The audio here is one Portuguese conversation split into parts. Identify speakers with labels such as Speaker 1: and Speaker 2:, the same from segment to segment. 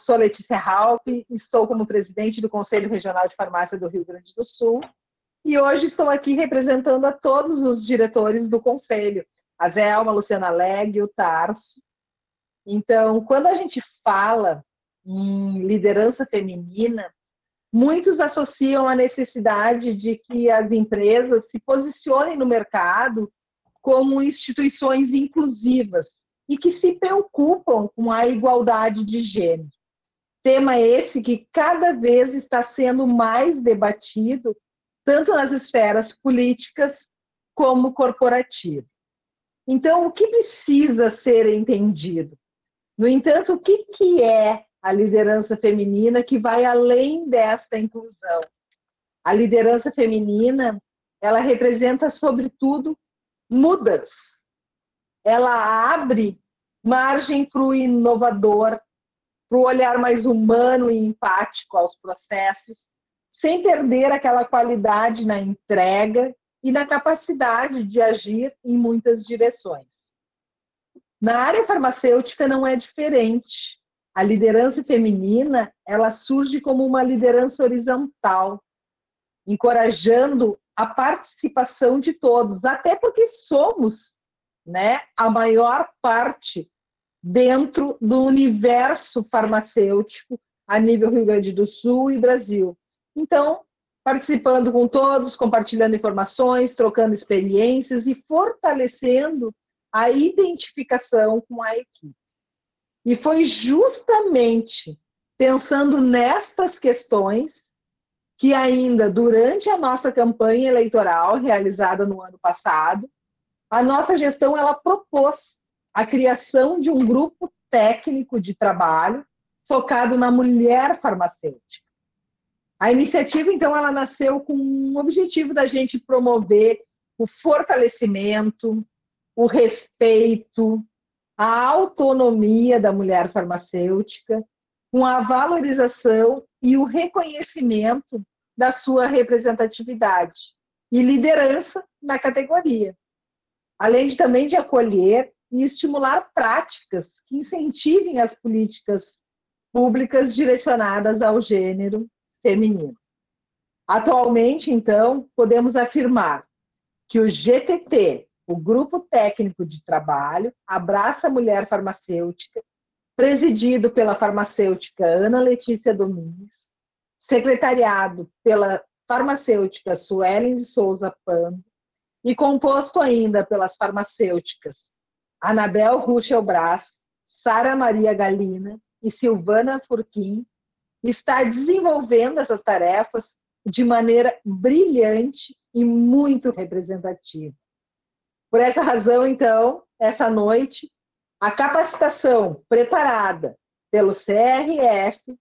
Speaker 1: sou a Letícia Halpe, estou como presidente do Conselho Regional de Farmácia do Rio Grande do Sul e hoje estou aqui representando a todos os diretores do Conselho, a Zelma, a Luciana Legge, o Tarso. Então, quando a gente fala em liderança feminina, muitos associam a necessidade de que as empresas se posicionem no mercado como instituições inclusivas e que se preocupam com a igualdade de gênero. Tema esse que cada vez está sendo mais debatido, tanto nas esferas políticas como corporativas. Então, o que precisa ser entendido? No entanto, o que é a liderança feminina que vai além desta inclusão? A liderança feminina, ela representa, sobretudo, mudança. Ela abre margem para o inovador, para o olhar mais humano e empático aos processos, sem perder aquela qualidade na entrega e na capacidade de agir em muitas direções. Na área farmacêutica não é diferente. A liderança feminina, ela surge como uma liderança horizontal, encorajando a participação de todos, até porque somos, né, a maior parte dentro do universo farmacêutico a nível Rio Grande do Sul e Brasil. Então, participando com todos, compartilhando informações, trocando experiências e fortalecendo a identificação com a equipe. E foi justamente pensando nestas questões que ainda durante a nossa campanha eleitoral realizada no ano passado, a nossa gestão ela propôs a criação de um grupo técnico de trabalho focado na mulher farmacêutica. A iniciativa, então, ela nasceu com o objetivo da gente promover o fortalecimento, o respeito, a autonomia da mulher farmacêutica, com a valorização e o reconhecimento da sua representatividade e liderança na categoria. Além de também de acolher e estimular práticas que incentivem as políticas públicas direcionadas ao gênero feminino. Atualmente, então, podemos afirmar que o GTT, o Grupo Técnico de Trabalho, abraça a mulher farmacêutica, presidido pela farmacêutica Ana Letícia Domingues, secretariado pela farmacêutica Suelen de Souza Pando e composto ainda pelas farmacêuticas Anabel Ruchelbras, Sara Maria Galina e Silvana Furquim, está desenvolvendo essas tarefas de maneira brilhante e muito representativa. Por essa razão, então, essa noite, a capacitação preparada pelo CRF-RS,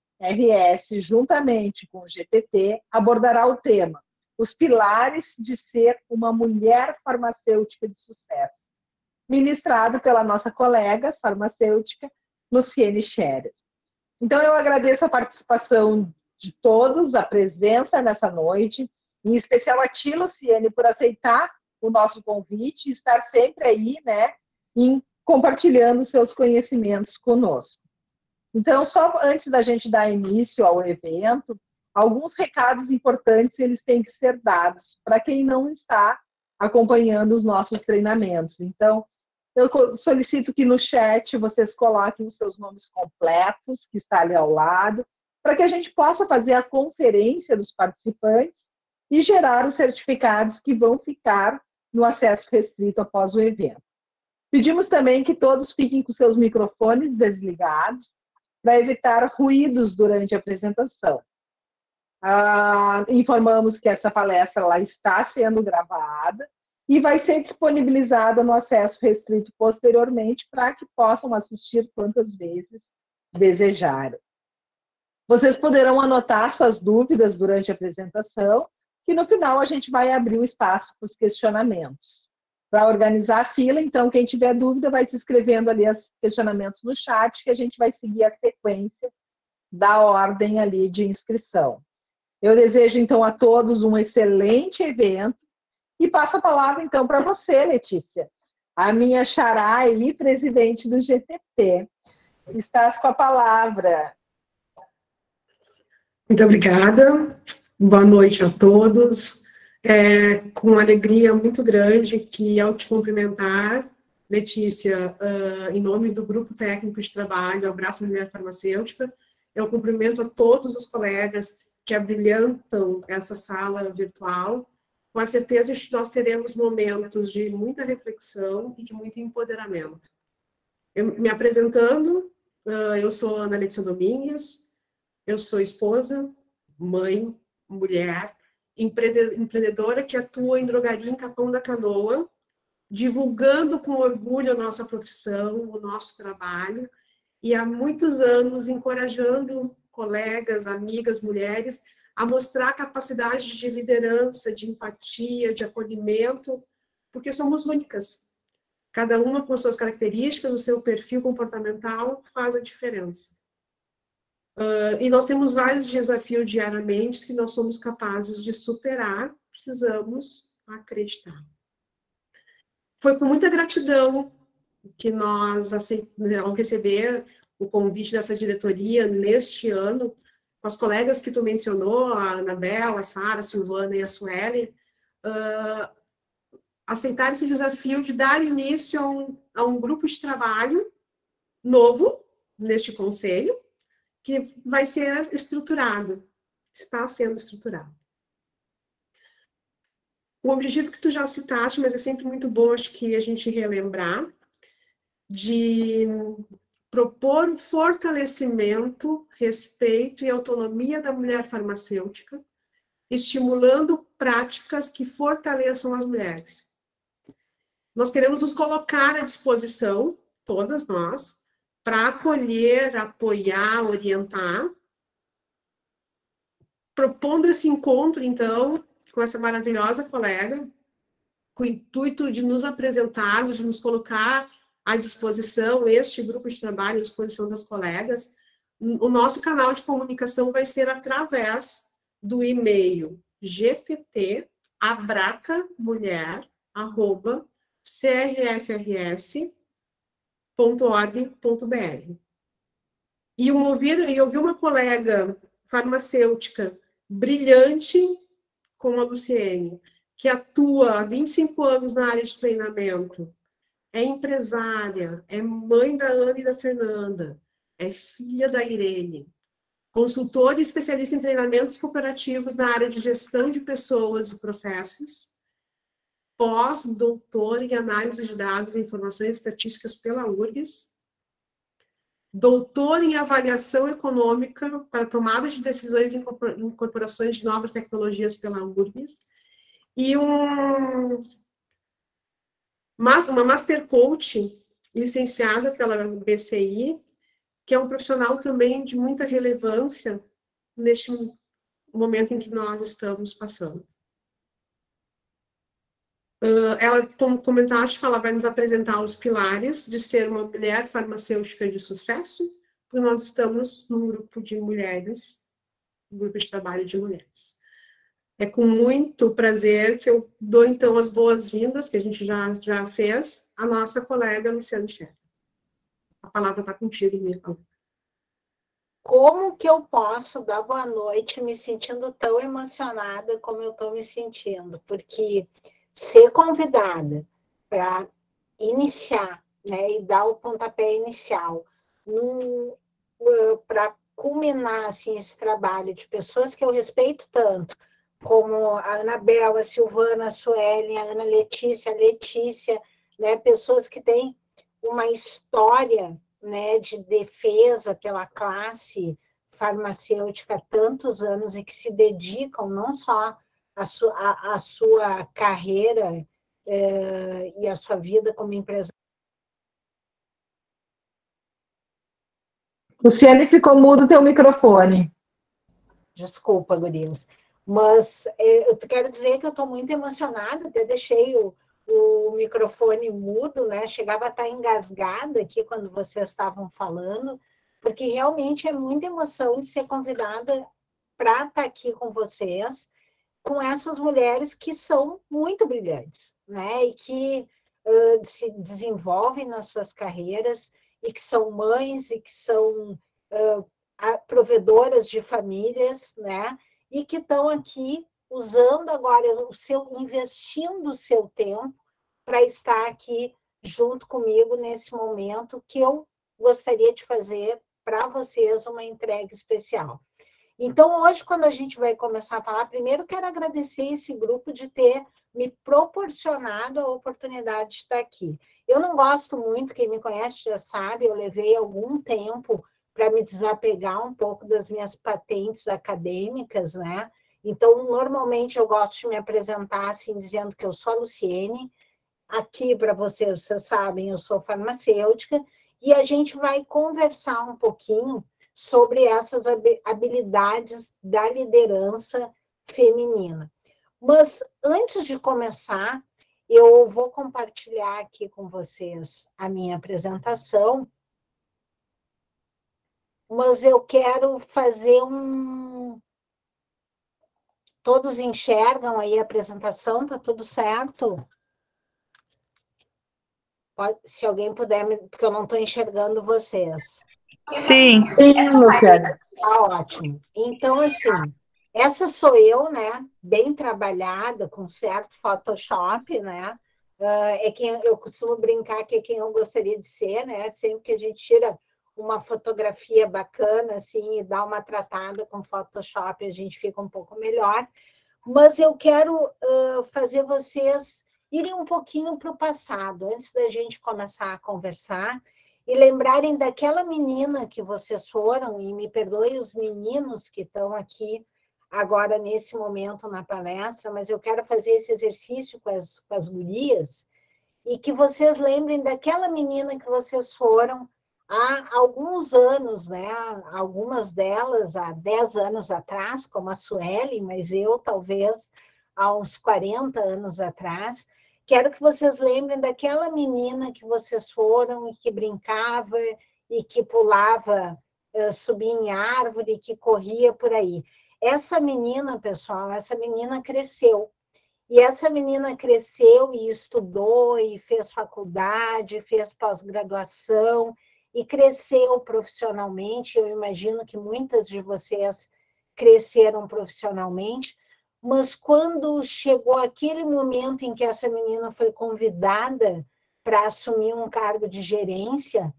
Speaker 1: juntamente com o GTT, abordará o tema os pilares de ser uma mulher farmacêutica de sucesso, ministrado pela nossa colega farmacêutica, Luciene Scherer. Então, eu agradeço a participação de todos, a presença nessa noite, em especial a ti, Luciene, por aceitar o nosso convite e estar sempre aí, né, compartilhando seus conhecimentos conosco. Então, só antes da gente dar início ao evento, alguns recados importantes eles têm que ser dados para quem não está acompanhando os nossos treinamentos. Então, eu solicito que no chat vocês coloquem os seus nomes completos, que está ali ao lado, para que a gente possa fazer a conferência dos participantes e gerar os certificados que vão ficar no acesso restrito após o evento. Pedimos também que todos fiquem com seus microfones desligados para evitar ruídos durante a apresentação. Informamos que essa palestra lá está sendo gravada e vai ser disponibilizada no acesso restrito posteriormente para que possam assistir quantas vezes desejarem. Vocês poderão anotar suas dúvidas durante a apresentação e no final a gente vai abrir o espaço para os questionamentos. Para organizar a fila, então, quem tiver dúvida vai se escrevendo ali os questionamentos no chat, que a gente vai seguir a sequência da ordem ali de inscrição. Eu desejo, então, a todos um excelente evento e passo a palavra, então, para você, Letícia, a minha xará e presidente do GTT. Estás com a palavra.
Speaker 2: Muito obrigada. Boa noite a todos. Com uma alegria muito grande que, ao te cumprimentar, Letícia, em nome do Grupo Técnico de Trabalho Abraço Mulher Farmacêutica, eu cumprimento a todos os colegas que abrilhantam essa sala virtual, com a certeza de que nós teremos momentos de muita reflexão e de muito empoderamento. Me apresentando, eu sou Ana Letícia Domingues, eu sou esposa, mãe, mulher, empreendedora que atua em drogaria em Capão da Canoa, divulgando com orgulho a nossa profissão, o nosso trabalho, e há muitos anos encorajando colegas, amigas, mulheres, a mostrar capacidade de liderança, de empatia, de acolhimento, porque somos únicas. Cada uma com suas características, o seu perfil comportamental faz a diferença. E nós temos vários desafios diariamente que nós somos capazes de superar, precisamos acreditar. Foi com muita gratidão que nós, ao receber o convite dessa diretoria neste ano, com as colegas que tu mencionou, a Anabel, a Sara, a Silvana e a Sueli, aceitar esse desafio de dar início a um grupo de trabalho novo neste conselho, que vai ser estruturado, está sendo estruturado. O objetivo que tu já citaste, mas é sempre muito bom, acho que a gente relembrar, de propor fortalecimento, respeito e autonomia da mulher farmacêutica, estimulando práticas que fortaleçam as mulheres. Nós queremos nos colocar à disposição, todas nós, para acolher, apoiar, orientar, propondo esse encontro, então, com essa maravilhosa colega, com o intuito de nos apresentarmos, de nos colocar à disposição, este grupo de trabalho à disposição das colegas. O nosso canal de comunicação vai ser através do e-mail gtt@crfrs.org.br. E ouvir uma colega farmacêutica brilhante como a Luciene, que atua há 25 anos na área de treinamento, é empresária, é mãe da Ana e da Fernanda, é filha da Irene, consultora e especialista em treinamentos cooperativos na área de gestão de pessoas e processos, pós-doutora em análise de dados e informações estatísticas pela URGS, doutor em avaliação econômica para tomada de decisões em incorporações de novas tecnologias pela URGS, e uma Master Coach licenciada pela BCI, que é um profissional também de muita relevância neste momento em que nós estamos passando. Ela, como comentaste, vai nos apresentar os pilares de ser uma mulher farmacêutica de sucesso, porque nós estamos num grupo de mulheres, um grupo de trabalho de mulheres. É com muito prazer que eu dou, então, as boas-vindas, que a gente já fez, à nossa colega Luciane Scher. A palavra está contigo, minha colega.
Speaker 3: Como que eu posso dar boa noite me sentindo tão emocionada como eu estou me sentindo? Porque ser convidada para iniciar, né, e dar o pontapé inicial para culminar assim, esse trabalho de pessoas que eu respeito tanto, como a Anabel, a Silvana, a Sueli, a Ana Letícia, né, pessoas que têm uma história, né, de defesa pela classe farmacêutica há tantos anos e que se dedicam não só à sua carreira e à sua vida como empresária.
Speaker 1: Luciane, ficou mudo o teu microfone.
Speaker 3: Desculpa, gurias. Mas eu quero dizer que eu estou muito emocionada, até deixei o microfone mudo, né? Chegava a estar engasgada aqui quando vocês estavam falando, porque realmente é muita emoção de ser convidada para estar aqui com vocês, com essas mulheres que são muito brilhantes, né? E que se desenvolvem nas suas carreiras, e que são mães, e que são provedoras de famílias, né? E que estão aqui usando agora investindo o seu tempo para estar aqui junto comigo nesse momento que eu gostaria de fazer para vocês uma entrega especial. Então, hoje, quando a gente vai começar a falar, primeiro quero agradecer esse grupo de ter me proporcionado a oportunidade de estar aqui. Eu não gosto muito, quem me conhece já sabe, eu levei algum tempo para me desapegar um pouco das minhas patentes acadêmicas, né? Então, normalmente eu gosto de me apresentar assim, dizendo que eu sou a Luciene. Aqui, para vocês sabem, eu sou farmacêutica, e a gente vai conversar um pouquinho sobre essas habilidades da liderança feminina. Mas, antes de começar, eu vou compartilhar aqui com vocês a minha apresentação, mas eu quero fazer Todos enxergam aí a apresentação? Tá tudo certo? Se alguém puder, porque eu não estou enxergando vocês.
Speaker 4: Sim.
Speaker 1: Sim, Luciana.
Speaker 3: Tá ótimo. Então, assim, essa sou eu, né? Bem trabalhada, com certo Photoshop, né? É quem eu costumo brincar que é quem eu gostaria de ser, né? Sempre que a gente tira uma fotografia bacana, assim, e dá uma tratada com Photoshop, a gente fica um pouco melhor. Mas eu quero fazer vocês irem um pouquinho para o passado, antes da gente começar a conversar, e lembrarem daquela menina que vocês foram, e me perdoe os meninos que estão aqui agora nesse momento na palestra, mas eu quero fazer esse exercício com as gurias, e que vocês lembrem daquela menina que vocês foram há alguns anos, né? Algumas delas há 10 anos atrás, como a Sueli, mas eu talvez há uns 40 anos atrás. Quero que vocês lembrem daquela menina que vocês foram e que brincava e que pulava, subia em árvore, que corria por aí. Essa menina, pessoal, essa menina cresceu. E essa menina cresceu e estudou, e fez faculdade, fez pós-graduação, e cresceu profissionalmente. Eu imagino que muitas de vocês cresceram profissionalmente, mas quando chegou aquele momento em que essa menina foi convidada para assumir um cargo de gerência,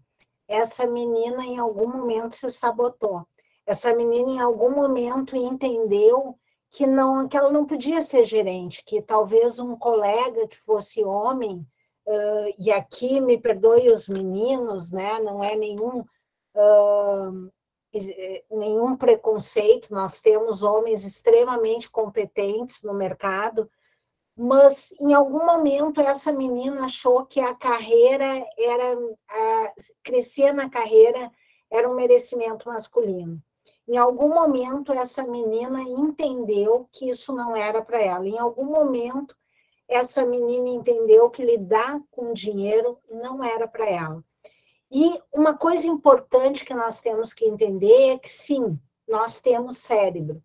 Speaker 3: essa menina em algum momento se sabotou. Essa menina em algum momento entendeu que ela não podia ser gerente, que talvez um colega que fosse homem, e aqui me perdoe os meninos, né, não é nenhum preconceito, nós temos homens extremamente competentes no mercado, mas em algum momento essa menina achou que a carreira crescer na carreira era um merecimento masculino. Em algum momento, essa menina entendeu que isso não era para ela. Em algum momento, essa menina entendeu que lidar com dinheiro não era para ela. E uma coisa importante que nós temos que entender é que, sim, nós temos cérebro.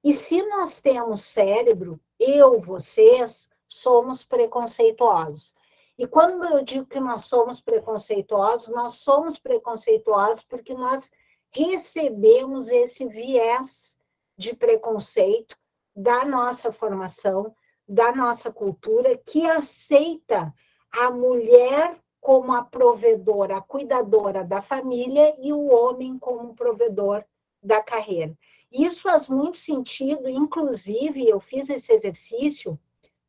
Speaker 3: E se nós temos cérebro, vocês, somos preconceituosos. E quando eu digo que nós somos preconceituosos porque nós recebemos esse viés de preconceito da nossa formação, da nossa cultura, que aceita a mulher como a provedora, a cuidadora da família e o homem como provedor da carreira. Isso faz muito sentido, inclusive, eu fiz esse exercício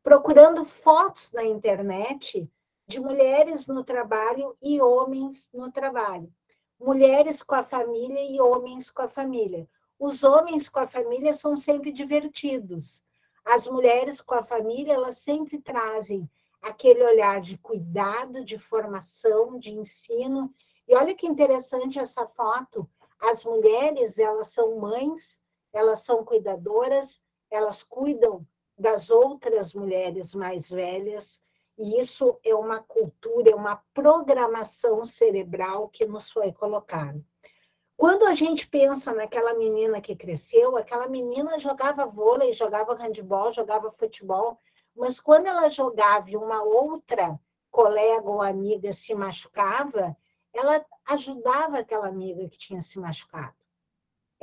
Speaker 3: procurando fotos na internet de mulheres no trabalho e homens no trabalho. Mulheres com a família e homens com a família. Os homens com a família são sempre divertidos. As mulheres com a família, elas sempre trazem aquele olhar de cuidado, de formação, de ensino. E olha que interessante essa foto. As mulheres, elas são mães, elas são cuidadoras, elas cuidam das outras mulheres mais velhas, e isso é uma cultura, é uma programação cerebral que nos foi colocada. Quando a gente pensa naquela menina que cresceu, aquela menina jogava vôlei, jogava handebol, jogava futebol, mas quando ela jogava e uma outra colega ou amiga se machucava, ela ajudava aquela amiga que tinha se machucado.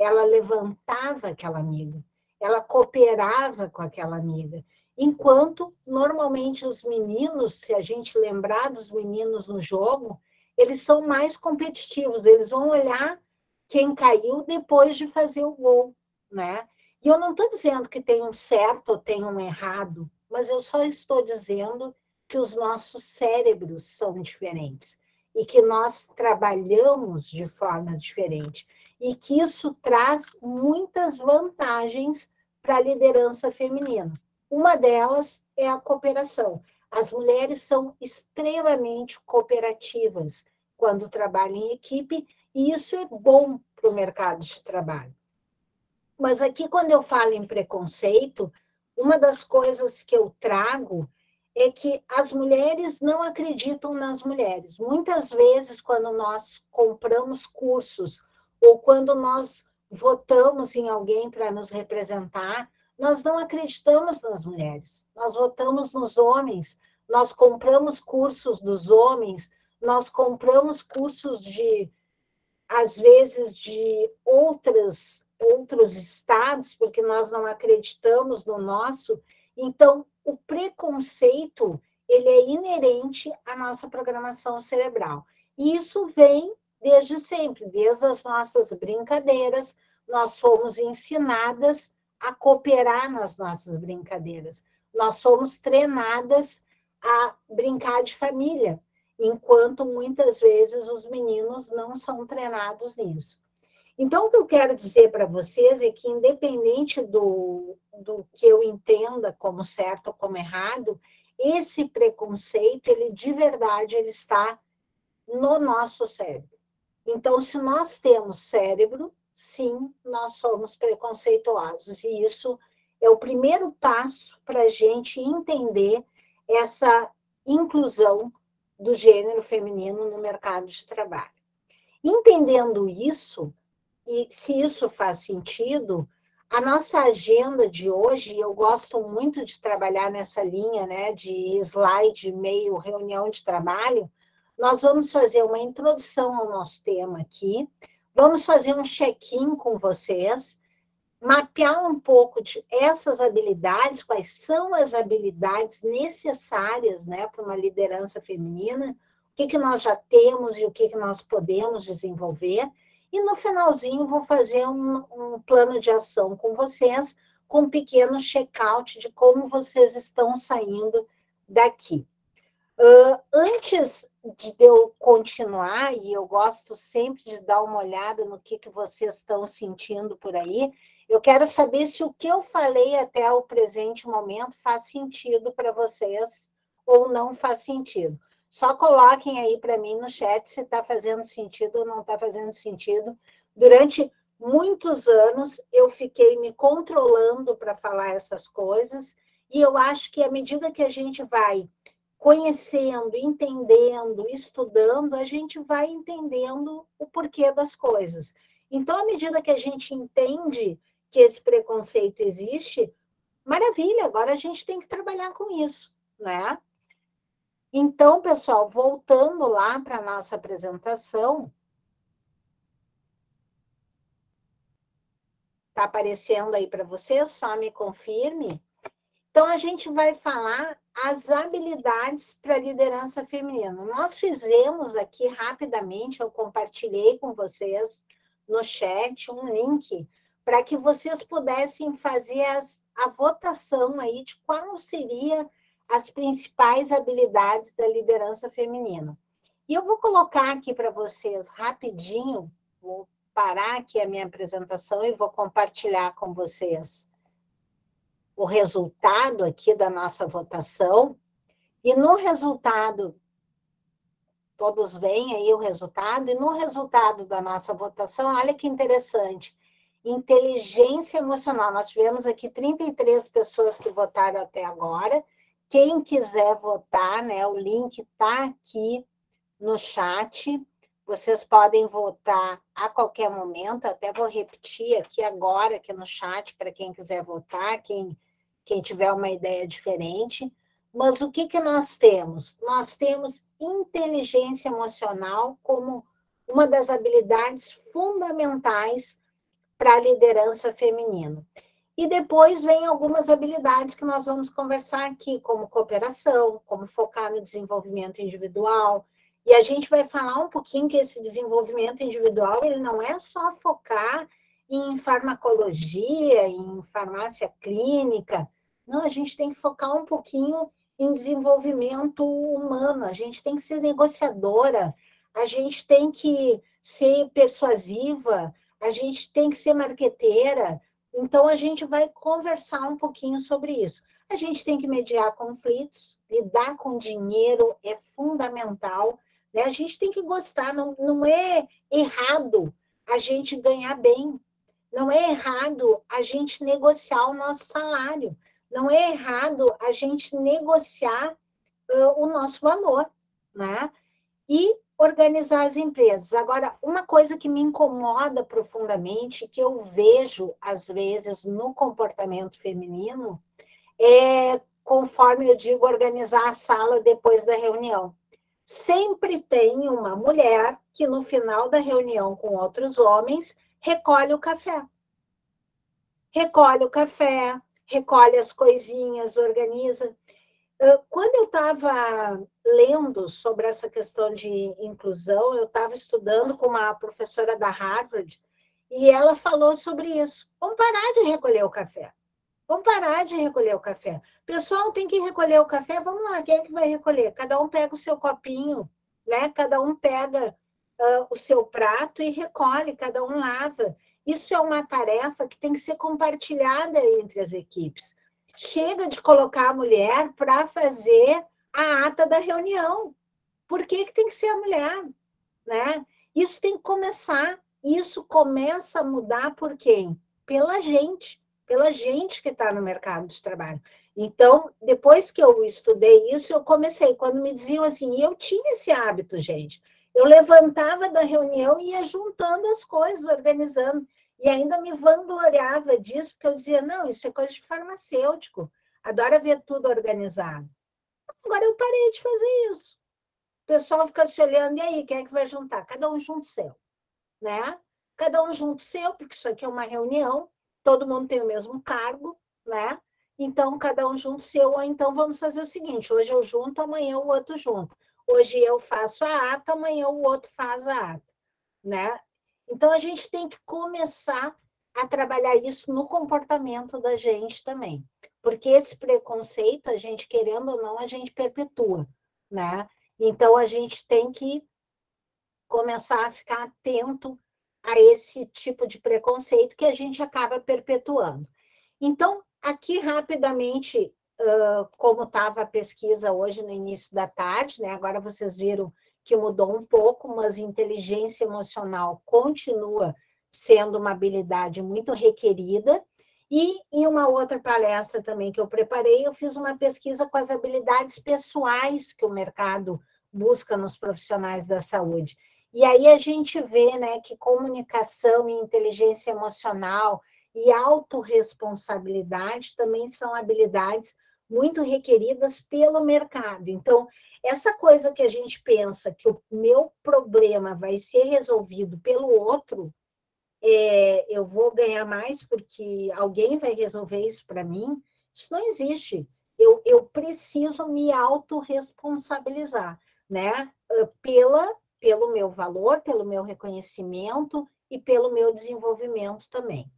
Speaker 3: ela levantava aquela amiga, ela cooperava com aquela amiga. Enquanto, normalmente, os meninos, se a gente lembrar dos meninos no jogo, eles são mais competitivos, eles vão olhar quem caiu depois de fazer o gol, né? E eu não estou dizendo que tem um certo ou tem um errado, mas eu só estou dizendo que os nossos cérebros são diferentes e que nós trabalhamos de forma diferente e que isso traz muitas vantagens para a liderança feminina. Uma delas é a cooperação. As mulheres são extremamente cooperativas quando trabalham em equipe, e isso é bom para o mercado de trabalho. Mas aqui, quando eu falo em preconceito, uma das coisas que eu trago é que as mulheres não acreditam nas mulheres. Muitas vezes, quando nós compramos cursos ou quando nós votamos em alguém para nos representar, nós não acreditamos nas mulheres. Nós votamos nos homens, nós compramos cursos dos homens, nós compramos cursos às vezes, de outros estados, porque nós não acreditamos no nosso. Então, o preconceito, ele é inerente à nossa programação cerebral. E isso vem desde sempre, desde as nossas brincadeiras, nós fomos ensinadas a cooperar nas nossas brincadeiras. Nós somos treinadas a brincar de família, enquanto muitas vezes os meninos não são treinados nisso. Então, o que eu quero dizer para vocês é que, independente do que eu entenda como certo ou como errado, esse preconceito, ele de verdade, ele está no nosso cérebro. Então, se nós temos cérebro, sim, nós somos preconceituosos. E isso é o primeiro passo para a gente entender essa inclusão do gênero feminino no mercado de trabalho. Entendendo isso, e se isso faz sentido, a nossa agenda de hoje, eu gosto muito de trabalhar nessa linha, né, de slide, meio reunião de trabalho. Nós vamos fazer uma introdução ao nosso tema aqui, vamos fazer um check-in com vocês, mapear um pouco de essas habilidades, quais são as habilidades necessárias, né, para uma liderança feminina, o que nós já temos e o que nós podemos desenvolver. E no finalzinho vou fazer um plano de ação com vocês, com um pequeno check-out de como vocês estão saindo daqui. Antes de eu continuar, e eu gosto sempre de dar uma olhada no que vocês estão sentindo por aí, eu quero saber se o que eu falei até o presente momento faz sentido para vocês ou não faz sentido. Só coloquem aí para mim no chat se está fazendo sentido ou não está fazendo sentido. Durante muitos anos, eu fiquei me controlando para falar essas coisas, e eu acho que à medida que a gente vai conhecendo, entendendo, estudando, a gente vai entendendo o porquê das coisas. Então, à medida que a gente entende que esse preconceito existe, maravilha, agora a gente tem que trabalhar com isso, né? Então, pessoal, voltando lá para a nossa apresentação, está aparecendo aí para vocês, só me confirme. Então, a gente vai falar as habilidades para a liderança feminina. Nós fizemos aqui rapidamente, eu compartilhei com vocês no chat um link para que vocês pudessem fazer a votação aí de qual seria as principais habilidades da liderança feminina. E eu vou colocar aqui para vocês rapidinho, vou parar aqui a minha apresentação e vou compartilhar com vocês o resultado aqui da nossa votação. E no resultado, todos veem aí o resultado, e no resultado da nossa votação, olha que interessante, inteligência emocional. Nós tivemos aqui 33 pessoas que votaram até agora. Quem quiser votar, né, o link está aqui no chat. Vocês podem votar a qualquer momento. Até vou repetir aqui agora, aqui no chat, para quem quiser votar, quem tiver uma ideia diferente. Mas o que nós temos? Nós temos inteligência emocional como uma das habilidades fundamentais para a liderança feminina. E depois vem algumas habilidades que nós vamos conversar aqui, como cooperação, como focar no desenvolvimento individual. E a gente vai falar um pouquinho que esse desenvolvimento individual, ele não é só focar em farmacologia, em farmácia clínica. Não, a gente tem que focar um pouquinho em desenvolvimento humano, a gente tem que ser negociadora, a gente tem que ser persuasiva, a gente tem que ser marqueteira. Então, a gente vai conversar um pouquinho sobre isso. A gente tem que mediar conflitos, lidar com dinheiro é fundamental, né? A gente tem que gostar, não é errado a gente ganhar bem, não é errado a gente negociar o nosso salário, não é errado a gente negociar o nosso valor, né? E organizar as empresas. Agora, uma coisa que me incomoda profundamente, que eu vejo, às vezes, no comportamento feminino, é, conforme eu digo, organizar a sala depois da reunião. Sempre tem uma mulher que, no final da reunião com outros homens, recolhe o café. Recolhe o café, recolhe as coisinhas, organiza. Quando eu estava lendo sobre essa questão de inclusão, eu estava estudando com uma professora da Harvard e ela falou sobre isso. Vamos parar de recolher o café. Vamos parar de recolher o café. Pessoal, tem que recolher o café? Vamos lá, quem é que vai recolher? Cada um pega o seu copinho, né? Cada um pega o seu prato e recolhe, cada um lava. Isso é uma tarefa que tem que ser compartilhada entre as equipes. Chega de colocar a mulher para fazer a ata da reunião. Por que tem que ser a mulher? Né? Isso tem que começar. Isso começa a mudar por quem? Pela gente que está no mercado de trabalho. Então, depois que eu estudei isso, eu comecei. Quando me diziam assim, e eu tinha esse hábito, gente. Eu levantava da reunião e ia juntando as coisas, organizando. E ainda me vangloriava disso, porque eu dizia, não, isso é coisa de farmacêutico. Adora ver tudo organizado. Agora eu parei de fazer isso. O pessoal fica se olhando, e aí, quem é que vai juntar? Cada um junto o seu, né? Cada um junto o seu, porque isso aqui é uma reunião, todo mundo tem o mesmo cargo, né? Então, cada um junto o seu, ou então vamos fazer o seguinte, hoje eu junto, amanhã o outro junto. Hoje eu faço a ata, amanhã o outro faz a ata, né? Então, a gente tem que começar a trabalhar isso no comportamento da gente também. Porque esse preconceito, a gente querendo ou não, a gente perpetua, né? Então, a gente tem que começar a ficar atento a esse tipo de preconceito que a gente acaba perpetuando. Então, aqui rapidamente, como estava a pesquisa hoje no início da tarde, né? Agora vocês viram que mudou um pouco, mas inteligência emocional continua sendo uma habilidade muito requerida. E em uma outra palestra também que eu preparei, eu fiz uma pesquisa com as habilidades pessoais que o mercado busca nos profissionais da saúde. E aí a gente vê, né, que comunicação e inteligência emocional e autorresponsabilidade também são habilidades muito requeridas pelo mercado. Então, essa coisa que a gente pensa que o meu problema vai ser resolvido pelo outro, eu vou ganhar mais porque alguém vai resolver isso para mim, isso não existe. Eu preciso me autorresponsabilizar, né? Pelo meu valor, pelo meu reconhecimento e pelo meu desenvolvimento também.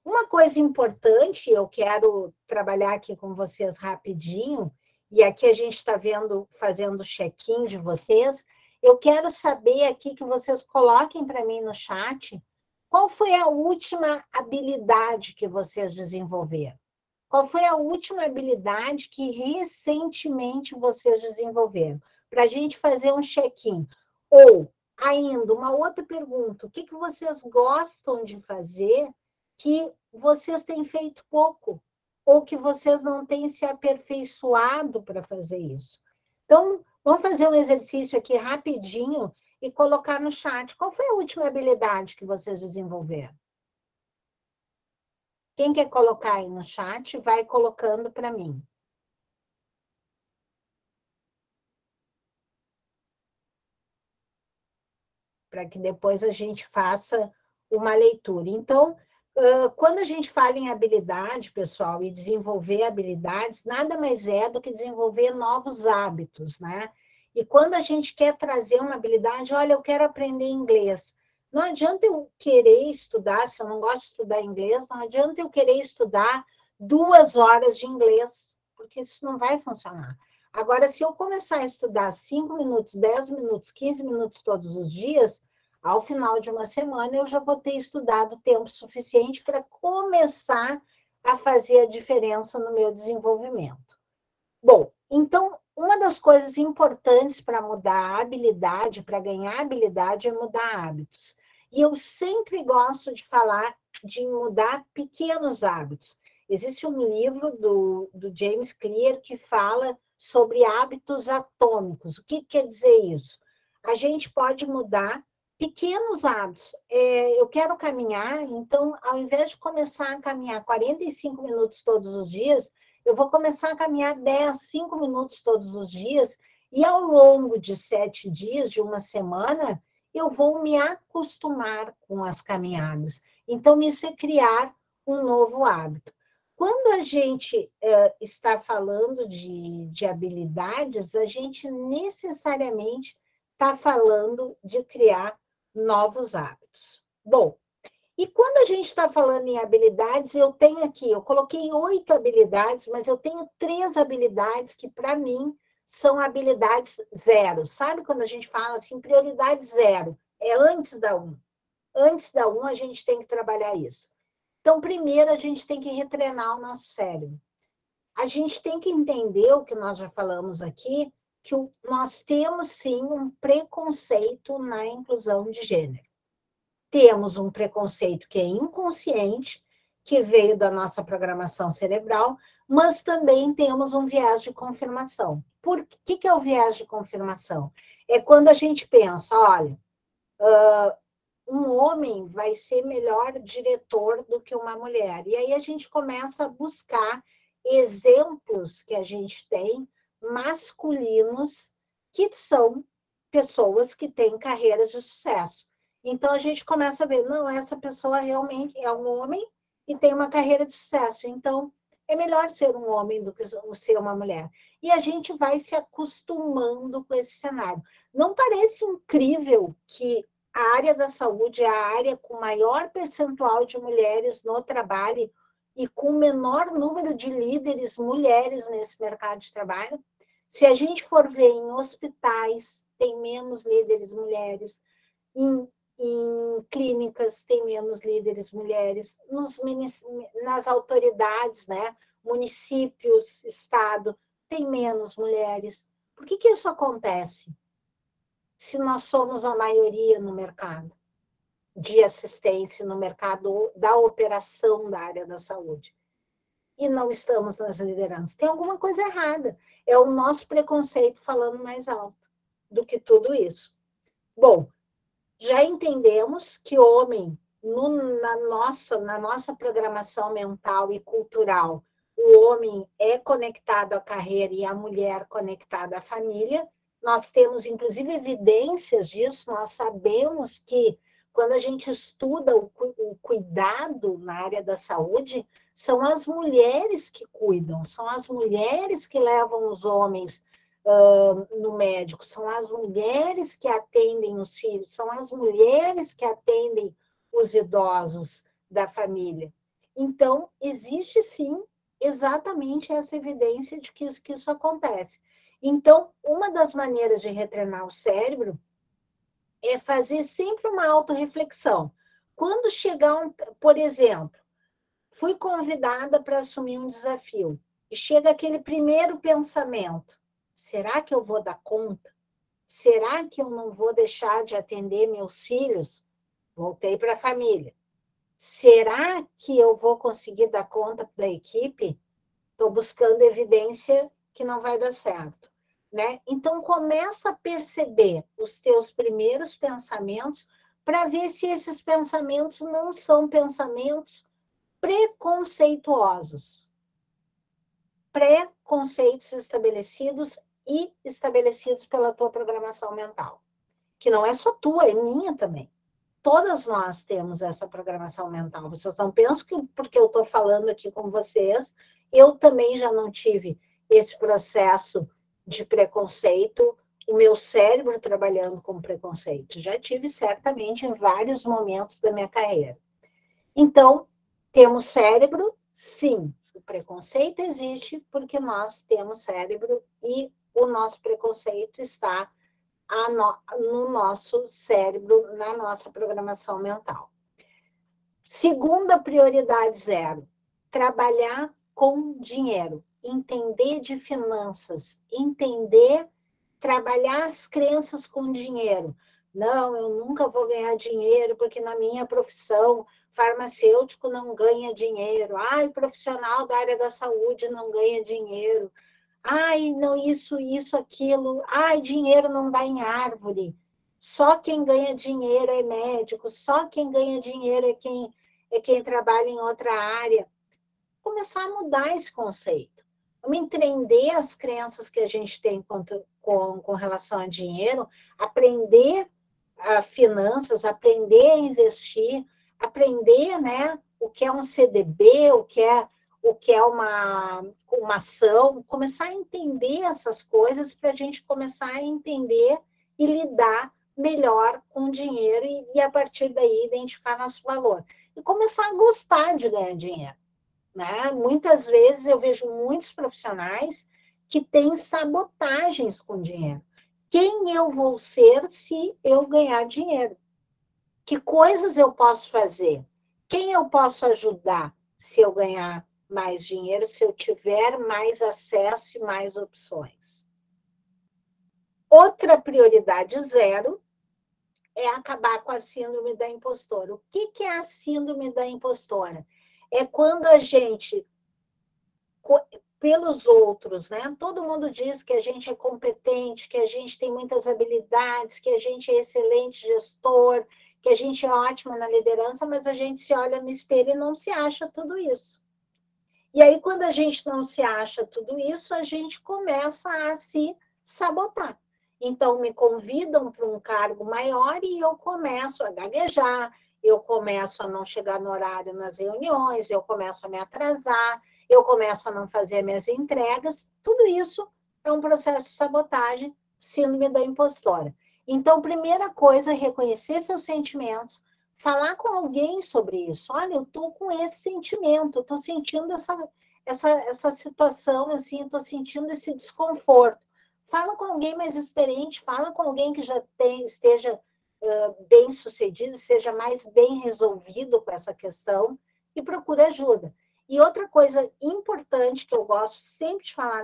Speaker 3: Uma coisa importante, eu quero trabalhar aqui com vocês rapidinho, e aqui a gente está vendo, fazendo check-in de vocês, eu quero saber aqui que vocês coloquem para mim no chat, qual foi a última habilidade que vocês desenvolveram? Qual foi a última habilidade que recentemente vocês desenvolveram? Para a gente fazer um check-in. Ou, ainda, uma outra pergunta, o que vocês gostam de fazer que vocês têm feito pouco, ou que vocês não têm se aperfeiçoado para fazer isso. Então, vamos fazer um exercício aqui rapidinho e colocar no chat. Qual foi a última habilidade que vocês desenvolveram? Quem quer colocar aí no chat, vai colocando para mim. Para que depois a gente faça uma leitura. Então, Quando a gente fala em habilidade, pessoal, e desenvolver habilidades, nada mais é do que desenvolver novos hábitos, né? E quando a gente quer trazer uma habilidade, olha, eu quero aprender inglês. Não adianta eu querer estudar, se eu não gosto de estudar inglês, não adianta eu querer estudar 2 horas de inglês, porque isso não vai funcionar. Agora, se eu começar a estudar 5 minutos, 10 minutos, 15 minutos todos os dias, ao final de uma semana, eu já vou ter estudado tempo suficiente para começar a fazer a diferença no meu desenvolvimento. Bom, então, uma das coisas importantes para mudar a habilidade, para ganhar habilidade, é mudar hábitos. E eu sempre gosto de falar de mudar pequenos hábitos. Existe um livro do James Clear que fala sobre hábitos atômicos. O que quer dizer isso? A gente pode mudar pequenos hábitos. Eu quero caminhar, então, ao invés de começar a caminhar 45 minutos todos os dias, eu vou começar a caminhar 5 minutos todos os dias, e ao longo de 7 dias, de uma semana, eu vou me acostumar com as caminhadas. Então, isso é criar um novo hábito. Quando a gente está falando de habilidades, a gente necessariamente está falando de criar novos hábitos. Bom, e quando a gente está falando em habilidades, eu tenho aqui, eu coloquei 8 habilidades, mas eu tenho 3 habilidades que, para mim, são habilidades 0. Sabe quando a gente fala assim, prioridade 0? É antes da 1. Antes da 1, a gente tem que trabalhar isso. Então, primeiro, a gente tem que retreinar o nosso cérebro. A gente tem que entender o que nós já falamos aqui, que nós temos, sim, um preconceito na inclusão de gênero. Temos um preconceito que é inconsciente, que veio da nossa programação cerebral, mas também temos um viés de confirmação. Por que é o viés de confirmação? É quando a gente pensa, olha, um homem vai ser melhor diretor do que uma mulher. E aí a gente começa a buscar exemplos que a gente tem masculinos que são pessoas que têm carreiras de sucesso. Então a gente começa a ver, não, essa pessoa realmente é um homem e tem uma carreira de sucesso. Então é melhor ser um homem do que ser uma mulher. E a gente vai se acostumando com esse cenário. Não parece incrível que a área da saúde é a área com maior percentual de mulheres no trabalho e com menor número de líderes mulheres nesse mercado de trabalho? Se a gente for ver em hospitais, tem menos líderes mulheres, em clínicas tem menos líderes mulheres, nas autoridades, né? Municípios, estado, tem menos mulheres. Por que isso acontece? Se nós somos a maioria no mercado de assistência, no mercado da operação da área da saúde, e não estamos nas lideranças, tem alguma coisa errada. É o nosso preconceito falando mais alto do que tudo isso. Bom, já entendemos que o homem, na nossa programação mental e cultural, o homem é conectado à carreira e a mulher conectada à família. Nós temos, inclusive, evidências disso. Nós sabemos que, quando a gente estuda o cuidado na área da saúde, são as mulheres que cuidam, são as mulheres que levam os homens no médico, são as mulheres que atendem os filhos, são as mulheres que atendem os idosos da família. Então, existe sim exatamente essa evidência de que isso acontece. Então, uma das maneiras de retreinar o cérebro é fazer sempre uma autorreflexão. Quando chegar por exemplo, fui convidada para assumir um desafio, e chega aquele primeiro pensamento: será que eu vou dar conta? Será que eu não vou deixar de atender meus filhos? Voltei para a família. Será que eu vou conseguir dar conta da equipe? Estou buscando evidência que não vai dar certo, né? Então, começa a perceber os teus primeiros pensamentos para ver se esses pensamentos não são pensamentos preconceituosos. Preconceitos estabelecidos e estabelecidos pela tua programação mental. Que não é só tua, é minha também. todas nós temos essa programação mental. Vocês não pensam que porque eu estou falando aqui com vocês, eu também já não tive esse processo de preconceito, o meu cérebro trabalhando com preconceito. Já tive certamente em vários momentos da minha carreira. Então, temos cérebro? Sim. O preconceito existe porque nós temos cérebro e o nosso preconceito está no nosso cérebro, na nossa programação mental. Segunda prioridade 0, trabalhar com dinheiro, entender de finanças, trabalhar as crenças com dinheiro. Não, eu nunca vou ganhar dinheiro porque na minha profissão farmacêutico não ganha dinheiro. Ai, profissional da área da saúde não ganha dinheiro. Ai, não, isso, aquilo. Ai, dinheiro não dá em árvore. Só quem ganha dinheiro é médico. Só quem ganha dinheiro é quem trabalha em outra área. Começar a mudar esse conceito. Vamos entender as crenças que a gente tem com relação a dinheiro, aprender a finanças, aprender a investir, aprender, né, o que é um CDB, o que é uma ação, começar a entender essas coisas para a gente começar a entender e lidar melhor com o dinheiro e a partir daí identificar nosso valor. E começar a gostar de ganhar dinheiro. Né? Muitas vezes eu vejo muitos profissionais que têm sabotagens com dinheiro. Quem eu vou ser se eu ganhar dinheiro? Que coisas eu posso fazer? Quem eu posso ajudar se eu ganhar mais dinheiro, se eu tiver mais acesso e mais opções? Outra prioridade 0 é acabar com a síndrome da impostora. O que é a síndrome da impostora? É quando a gente, pelos outros, né? Todo mundo diz que a gente é competente, que a gente tem muitas habilidades, que a gente é excelente gestor, que a gente é ótima na liderança, mas a gente se olha no espelho e não se acha tudo isso. E aí, quando a gente não se acha tudo isso, a gente começa a se sabotar. Então, me convidam para um cargo maior e eu começo a gaguejar, eu começo a não chegar no horário nas reuniões, eu começo a me atrasar, eu começo a não fazer minhas entregas. Tudo isso é um processo de sabotagem, síndrome da impostora. Então, primeira coisa é reconhecer seus sentimentos, falar com alguém sobre isso. Olha, eu estou com esse sentimento, estou sentindo essa situação, assim, estou sentindo esse desconforto. Fala com alguém mais experiente, fala com alguém que já esteja bem sucedido, seja mais bem resolvido com essa questão e procura ajuda. E outra coisa importante que eu gosto sempre de falar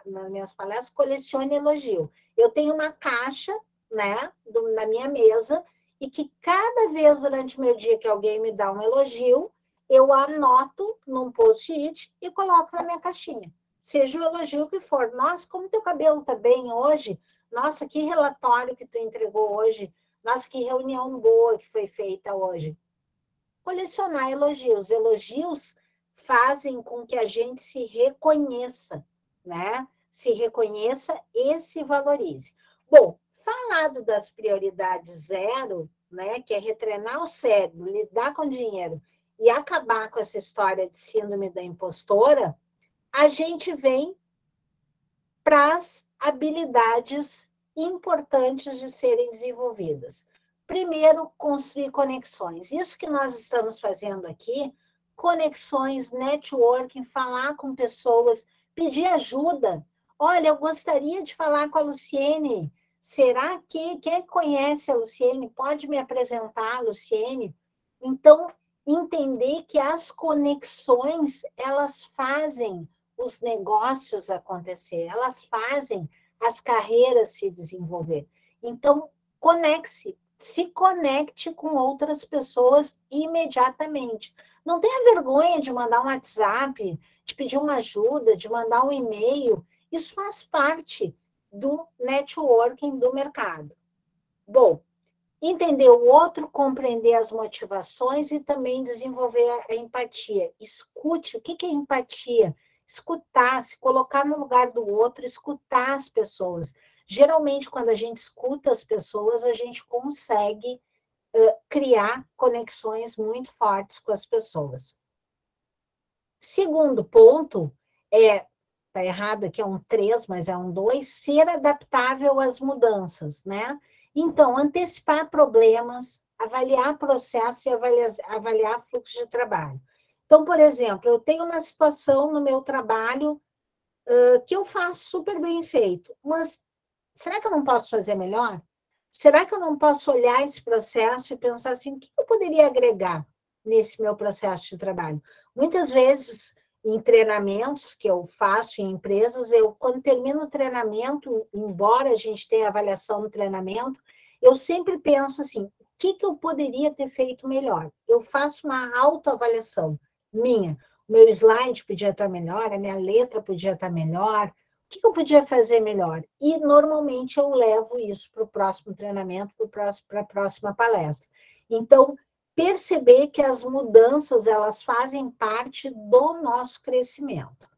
Speaker 3: nas minhas palestras, colecione elogio. Eu tenho uma caixa, né, na minha mesa, e que cada vez durante o meu dia que alguém me dá um elogio, eu anoto num post-it e coloco na minha caixinha. Seja o elogio que for. Nossa, como teu cabelo tá bem hoje. Nossa, que relatório que tu entregou hoje. Nossa, que reunião boa que foi feita hoje. Colecionar elogios. Elogios fazem com que a gente se reconheça, né? Se reconheça e se valorize. Bom, falado das prioridades 0, né? Que é retreinar o cérebro, lidar com dinheiro e acabar com essa história de síndrome da impostora, a gente vem para as habilidades importantes de serem desenvolvidas. Primeiro, construir conexões. Isso que nós estamos fazendo aqui, conexões, networking, falar com pessoas, pedir ajuda. Olha, eu gostaria de falar com a Luciene. Será que quem conhece a Luciene pode me apresentar a Luciene? Então, entender que as conexões, elas fazem os negócios acontecer, elas fazem as carreiras se desenvolver. Então, se conecte com outras pessoas imediatamente. Não tenha vergonha de mandar um WhatsApp, de pedir uma ajuda, de mandar um e-mail. Isso faz parte do networking do mercado. Bom, entender o outro, compreender as motivações e também desenvolver a empatia. Escute, o que é empatia? Escutar, se colocar no lugar do outro, escutar as pessoas. Geralmente, quando a gente escuta as pessoas, a gente consegue criar conexões muito fortes com as pessoas. Segundo ponto, está errado aqui, é um 3, mas é um 2, ser adaptável às mudanças, né? Então, antecipar problemas, avaliar processo e avaliar fluxo de trabalho. Então, por exemplo, eu tenho uma situação no meu trabalho que eu faço super bem feito, mas será que eu não posso fazer melhor? Será que eu não posso olhar esse processo e pensar assim, o que eu poderia agregar nesse meu processo de trabalho? Muitas vezes, em treinamentos que eu faço em empresas, quando termino o treinamento, embora a gente tenha avaliação no treinamento, eu sempre penso assim, o que eu poderia ter feito melhor? Eu faço uma autoavaliação minha. O meu slide podia estar melhor, a minha letra podia estar melhor, o que eu podia fazer melhor? E, normalmente, eu levo isso para o próximo treinamento, para a próxima palestra. Então, perceber que as mudanças, elas fazem parte do nosso crescimento.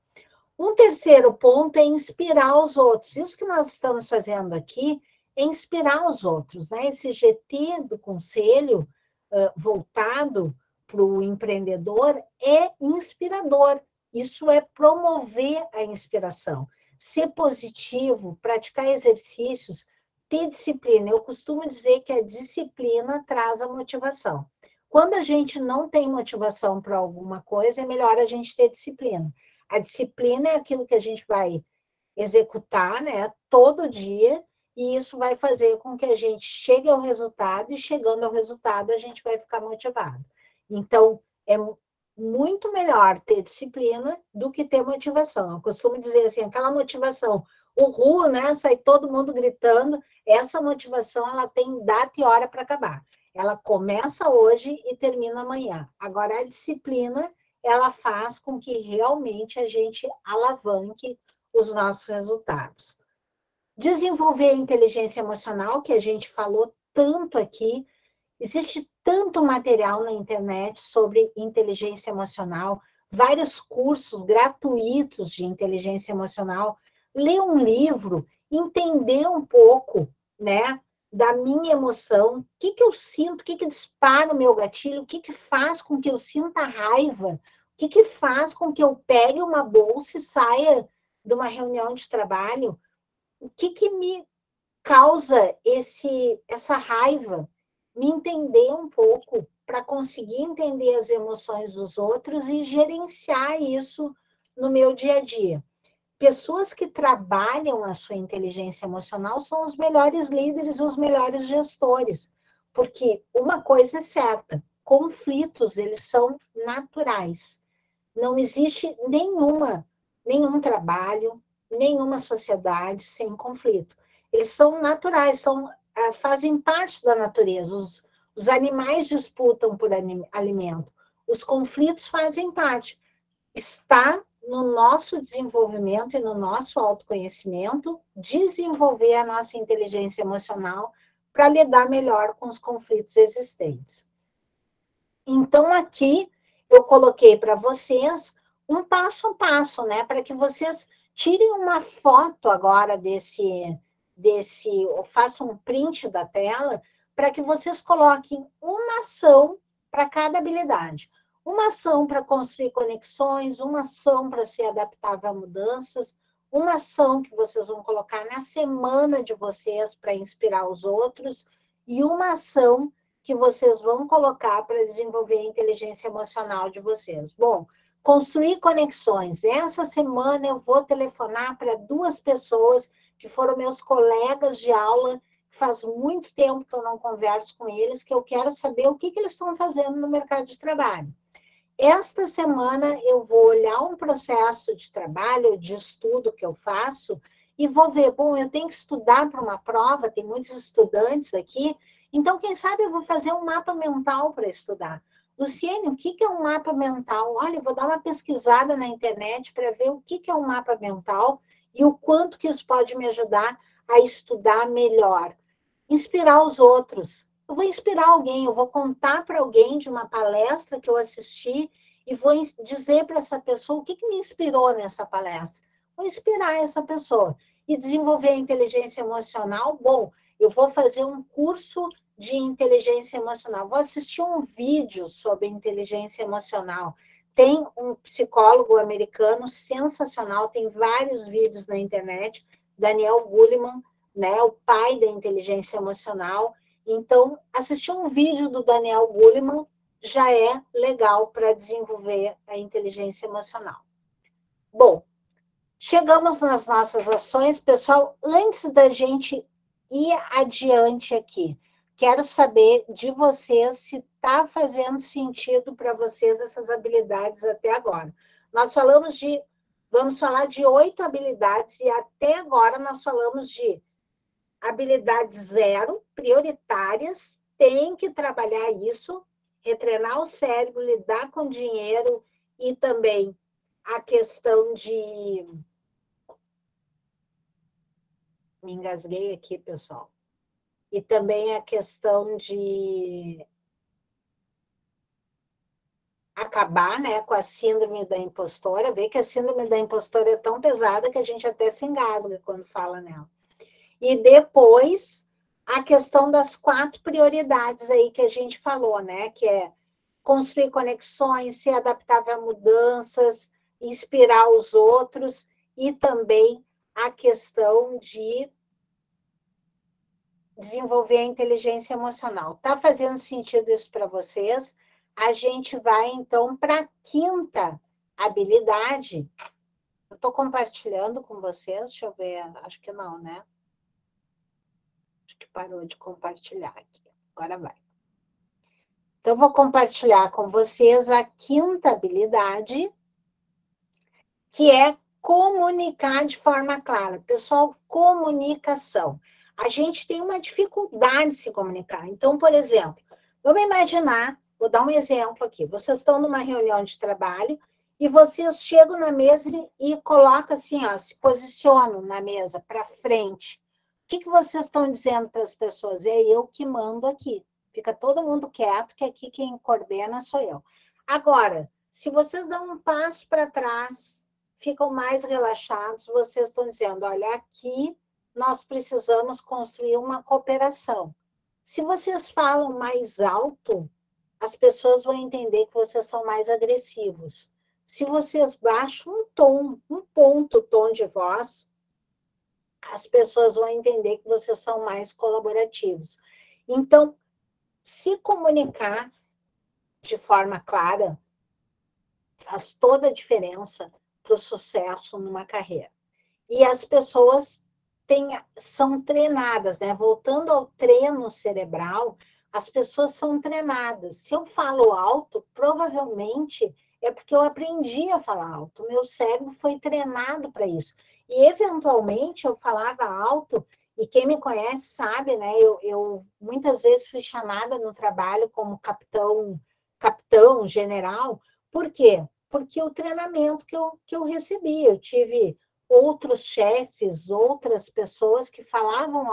Speaker 3: Um terceiro ponto é inspirar os outros. Isso que nós estamos fazendo aqui é inspirar os outros, né? Esse GT do Conselho, voltado para o empreendedor, é inspirador. Isso é promover a inspiração. Ser positivo, praticar exercícios, ter disciplina. Eu costumo dizer que a disciplina traz a motivação. Quando a gente não tem motivação para alguma coisa, é melhor a gente ter disciplina. A disciplina é aquilo que a gente vai executar, né, todo dia, e isso vai fazer com que a gente chegue ao resultado, e chegando ao resultado, a gente vai ficar motivado. Então, é muito melhor ter disciplina do que ter motivação. Eu costumo dizer assim, aquela motivação, uhul, né? Sai todo mundo gritando, essa motivação, ela tem data e hora para acabar. Ela começa hoje e termina amanhã. Agora, a disciplina, ela faz com que realmente a gente alavanque os nossos resultados. Desenvolver a inteligência emocional, que a gente falou tanto aqui. Existe tanto material na internet sobre inteligência emocional, vários cursos gratuitos de inteligência emocional. Ler um livro, entender um pouco, né, da minha emoção, o que eu sinto, o que dispara o meu gatilho, o que faz com que eu sinta raiva, o que faz com que eu pegue uma bolsa e saia de uma reunião de trabalho, o que me causa essa raiva, me entender um pouco para conseguir entender as emoções dos outros e gerenciar isso no meu dia a dia. Pessoas que trabalham a sua inteligência emocional são os melhores líderes, os melhores gestores, porque uma coisa é certa, conflitos, eles são naturais. Não existe nenhum trabalho, nenhuma sociedade sem conflito. Eles são naturais, fazem parte da natureza. Os animais disputam por alimento. Os conflitos fazem parte. Está no nosso desenvolvimento e no nosso autoconhecimento desenvolver a nossa inteligência emocional para lidar melhor com os conflitos existentes. Então, aqui, eu coloquei para vocês um passo a passo, né? Para que vocês tirem uma foto agora ou façam um print da tela, para que vocês coloquem uma ação para cada habilidade. Uma ação para construir conexões, uma ação para ser adaptável a mudanças, uma ação que vocês vão colocar na semana de vocês para inspirar os outros, e uma ação que vocês vão colocar para desenvolver a inteligência emocional de vocês. Bom, construir conexões. Essa semana eu vou telefonar para 2 pessoas que foram meus colegas de aula, faz muito tempo que eu não converso com eles, que eu quero saber o que eles estão fazendo no mercado de trabalho. Esta semana eu vou olhar um processo de trabalho, de estudo que eu faço, e vou ver, bom, eu tenho que estudar para uma prova, tem muitos estudantes aqui, então, quem sabe eu vou fazer um mapa mental para estudar. Luciene, o que é um mapa mental? Olha, eu vou dar uma pesquisada na internet para ver o que é um mapa mental e o quanto que isso pode me ajudar a estudar melhor. Inspirar os outros. Eu vou inspirar alguém, eu vou contar para alguém de uma palestra que eu assisti e vou dizer para essa pessoa o que me inspirou nessa palestra. Vou inspirar essa pessoa. E desenvolver a inteligência emocional, bom, eu vou fazer um curso de inteligência emocional. Vou assistir um vídeo sobre inteligência emocional. Tem um psicólogo americano sensacional, tem vários vídeos na internet, Daniel Goleman, né, o pai da inteligência emocional. Então, assistir um vídeo do Daniel Goleman já é legal para desenvolver a inteligência emocional. Bom, chegamos nas nossas ações. Pessoal, antes da gente ir adiante aqui, quero saber de vocês se está fazendo sentido para vocês essas habilidades até agora. Nós vamos falar de 8 habilidades e até agora nós falamos de habilidade 0, prioritárias, tem que trabalhar isso, retreinar o cérebro, lidar com dinheiro e também a questão de... Me engasguei aqui, pessoal. E também a questão de acabar, né, com a síndrome da impostora. Vê que a síndrome da impostora é tão pesada que a gente até se engasga quando fala nela. E depois, a questão das 4 prioridades aí que a gente falou, né, que é construir conexões, ser adaptável a mudanças, inspirar os outros e também a questão de desenvolver a inteligência emocional. Está fazendo sentido isso para vocês? A gente vai, então, para a 5ª habilidade. Eu estou compartilhando com vocês, deixa eu ver, acho que não, né? Acho que parou de compartilhar aqui. Agora vai. Então, eu vou compartilhar com vocês a 5ª habilidade, que é comunicar de forma clara. Pessoal, comunicação. A gente tem uma dificuldade de se comunicar. Então, por exemplo, vamos imaginar, vou dar um exemplo aqui. Vocês estão numa reunião de trabalho e vocês chegam na mesa e colocam assim, ó, se posicionam na mesa para frente. O que vocês estão dizendo para as pessoas? É eu que mando aqui. Fica todo mundo quieto, que aqui quem coordena sou eu. Agora, se vocês dão um passo para trás, ficam mais relaxados, vocês estão dizendo, olha, aqui nós precisamos construir uma cooperação. Se vocês falam mais alto, as pessoas vão entender que vocês são mais agressivos. Se vocês baixam um ponto o tom de voz, as pessoas vão entender que vocês são mais colaborativos. Então, se comunicar de forma clara faz toda a diferença para o sucesso numa carreira. E as pessoas são treinadas, né? Voltando ao treino cerebral, as pessoas são treinadas. Se eu falo alto, provavelmente é porque eu aprendi a falar alto. O meu cérebro foi treinado para isso. E, eventualmente, eu falava alto, e quem me conhece sabe, né? Eu muitas vezes fui chamada no trabalho como capitão, general. Por quê? Porque o treinamento que eu recebi, eu tive outros chefes, outras pessoas que falavam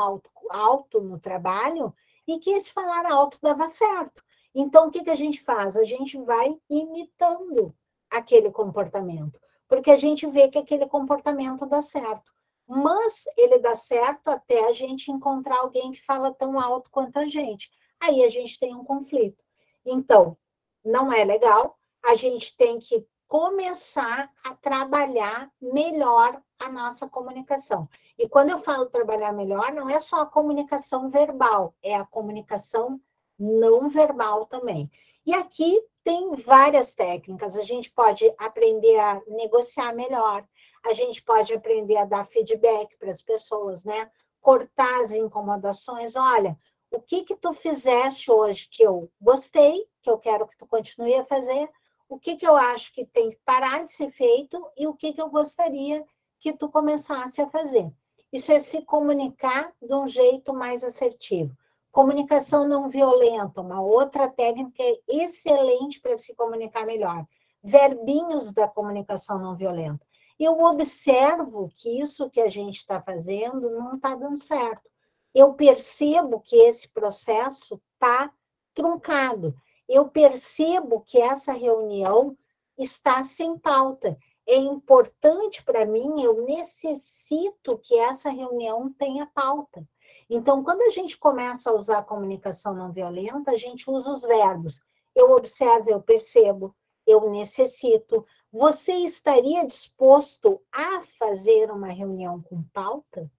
Speaker 3: alto no trabalho e que esse falar alto dava certo. Então, o que a gente faz? A gente vai imitando aquele comportamento, porque a gente vê que aquele comportamento dá certo. Mas ele dá certo até a gente encontrar alguém que fala tão alto quanto a gente. Aí a gente tem um conflito. Então, não é legal, a gente tem que começar a trabalhar melhor a nossa comunicação. E quando eu falo trabalhar melhor, não é só a comunicação verbal, é a comunicação não verbal também. E aqui tem várias técnicas. A gente pode aprender a negociar melhor, a gente pode aprender a dar feedback para as pessoas, né? Cortar as incomodações. Olha, o que tu fizeste hoje que eu gostei, que eu quero que tu continue a fazer, o que eu acho que tem que parar de ser feito e o que eu gostaria que tu começasse a fazer. Isso é se comunicar de um jeito mais assertivo. Comunicação não violenta, uma outra técnica excelente para se comunicar melhor. Verbinhos da comunicação não violenta. Eu observo que isso que a gente está fazendo não está dando certo. Eu percebo que esse processo está truncado. Eu percebo que essa reunião está sem pauta. É importante para mim, eu necessito que essa reunião tenha pauta. Então, quando a gente começa a usar a comunicação não violenta, a gente usa os verbos. Eu observo, eu percebo, eu necessito. Você estaria disposto a fazer uma reunião com pauta?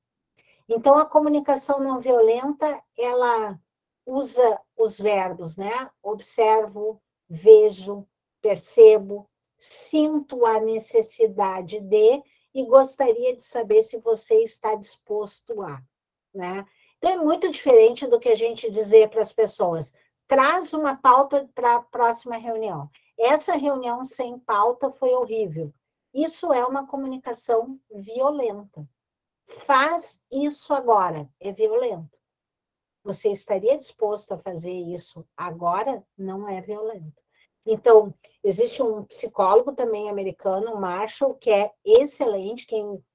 Speaker 3: Então, a comunicação não violenta, ela usa os verbos, né? Observo, vejo, percebo, sinto a necessidade de e gostaria de saber se você está disposto a, né? Então, é muito diferente do que a gente dizer para as pessoas, traz uma pauta para a próxima reunião. Essa reunião sem pauta foi horrível. Isso é uma comunicação violenta. Faz isso agora, é violento. Você estaria disposto a fazer isso agora? Não é violento. Então, existe um psicólogo também americano, Marshall, que é excelente,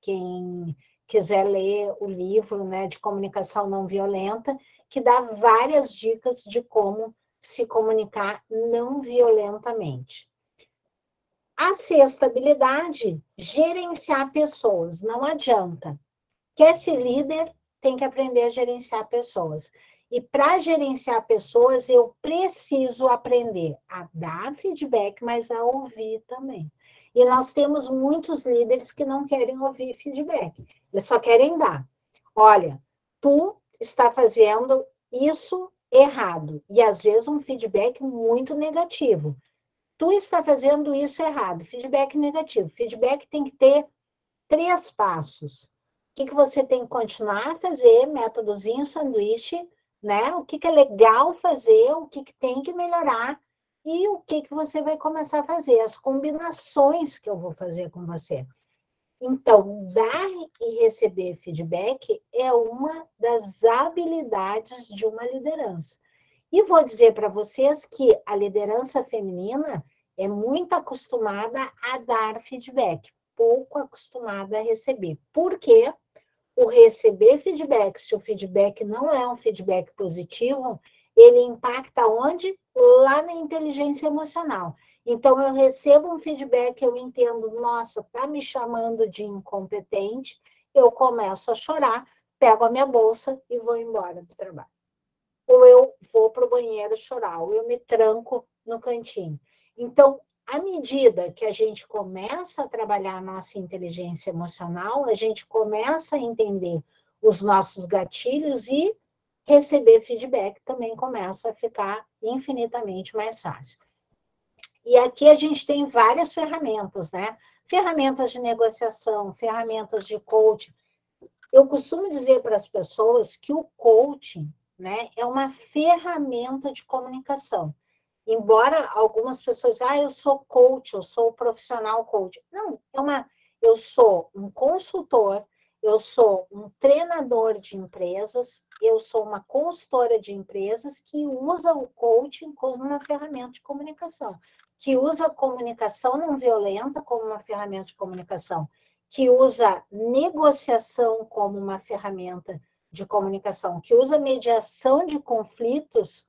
Speaker 3: quem quiser ler o livro, né, de comunicação não violenta, que dá várias dicas de como se comunicar não violentamente. A sexta habilidade, gerenciar pessoas. Não adianta. Quer ser líder, tem que aprender a gerenciar pessoas. E para gerenciar pessoas, eu preciso aprender a dar feedback, mas a ouvir também. E nós temos muitos líderes que não querem ouvir feedback. Eles só querem dar. Olha, tu está fazendo isso errado. E às vezes um feedback muito negativo. Tu está fazendo isso errado. Feedback negativo. Feedback tem que ter 3 passos. O que você tem que continuar a fazer, métodozinho sanduíche, né? O que é legal fazer, o que tem que melhorar e o que você vai começar a fazer, as combinações que eu vou fazer com você. Então, dar e receber feedback é uma das habilidades de uma liderança. E vou dizer para vocês que a liderança feminina é muito acostumada a dar feedback, pouco acostumada a receber. Por quê? O receber feedback, se o feedback não é um feedback positivo, ele impacta onde? Lá na inteligência emocional. Então, eu recebo um feedback, eu entendo, nossa, tá me chamando de incompetente, eu começo a chorar, pego a minha bolsa e vou embora do trabalho. Ou eu vou para o banheiro chorar, ou eu me tranco no cantinho. Então, à medida que a gente começa a trabalhar a nossa inteligência emocional, a gente começa a entender os nossos gatilhos e receber feedback também começa a ficar infinitamente mais fácil. E aqui a gente tem várias ferramentas, né? Ferramentas de negociação, ferramentas de coaching. Eu costumo dizer para as pessoas que o coaching, né, é uma ferramenta de comunicação. Embora algumas pessoas, eu sou coach, eu sou profissional coach. Não, eu sou um consultor, eu sou um treinador de empresas, eu sou uma consultora de empresas que usa o coaching como uma ferramenta de comunicação, que usa a comunicação não violenta como uma ferramenta de comunicação, que usa negociação como uma ferramenta de comunicação, que usa mediação de conflitos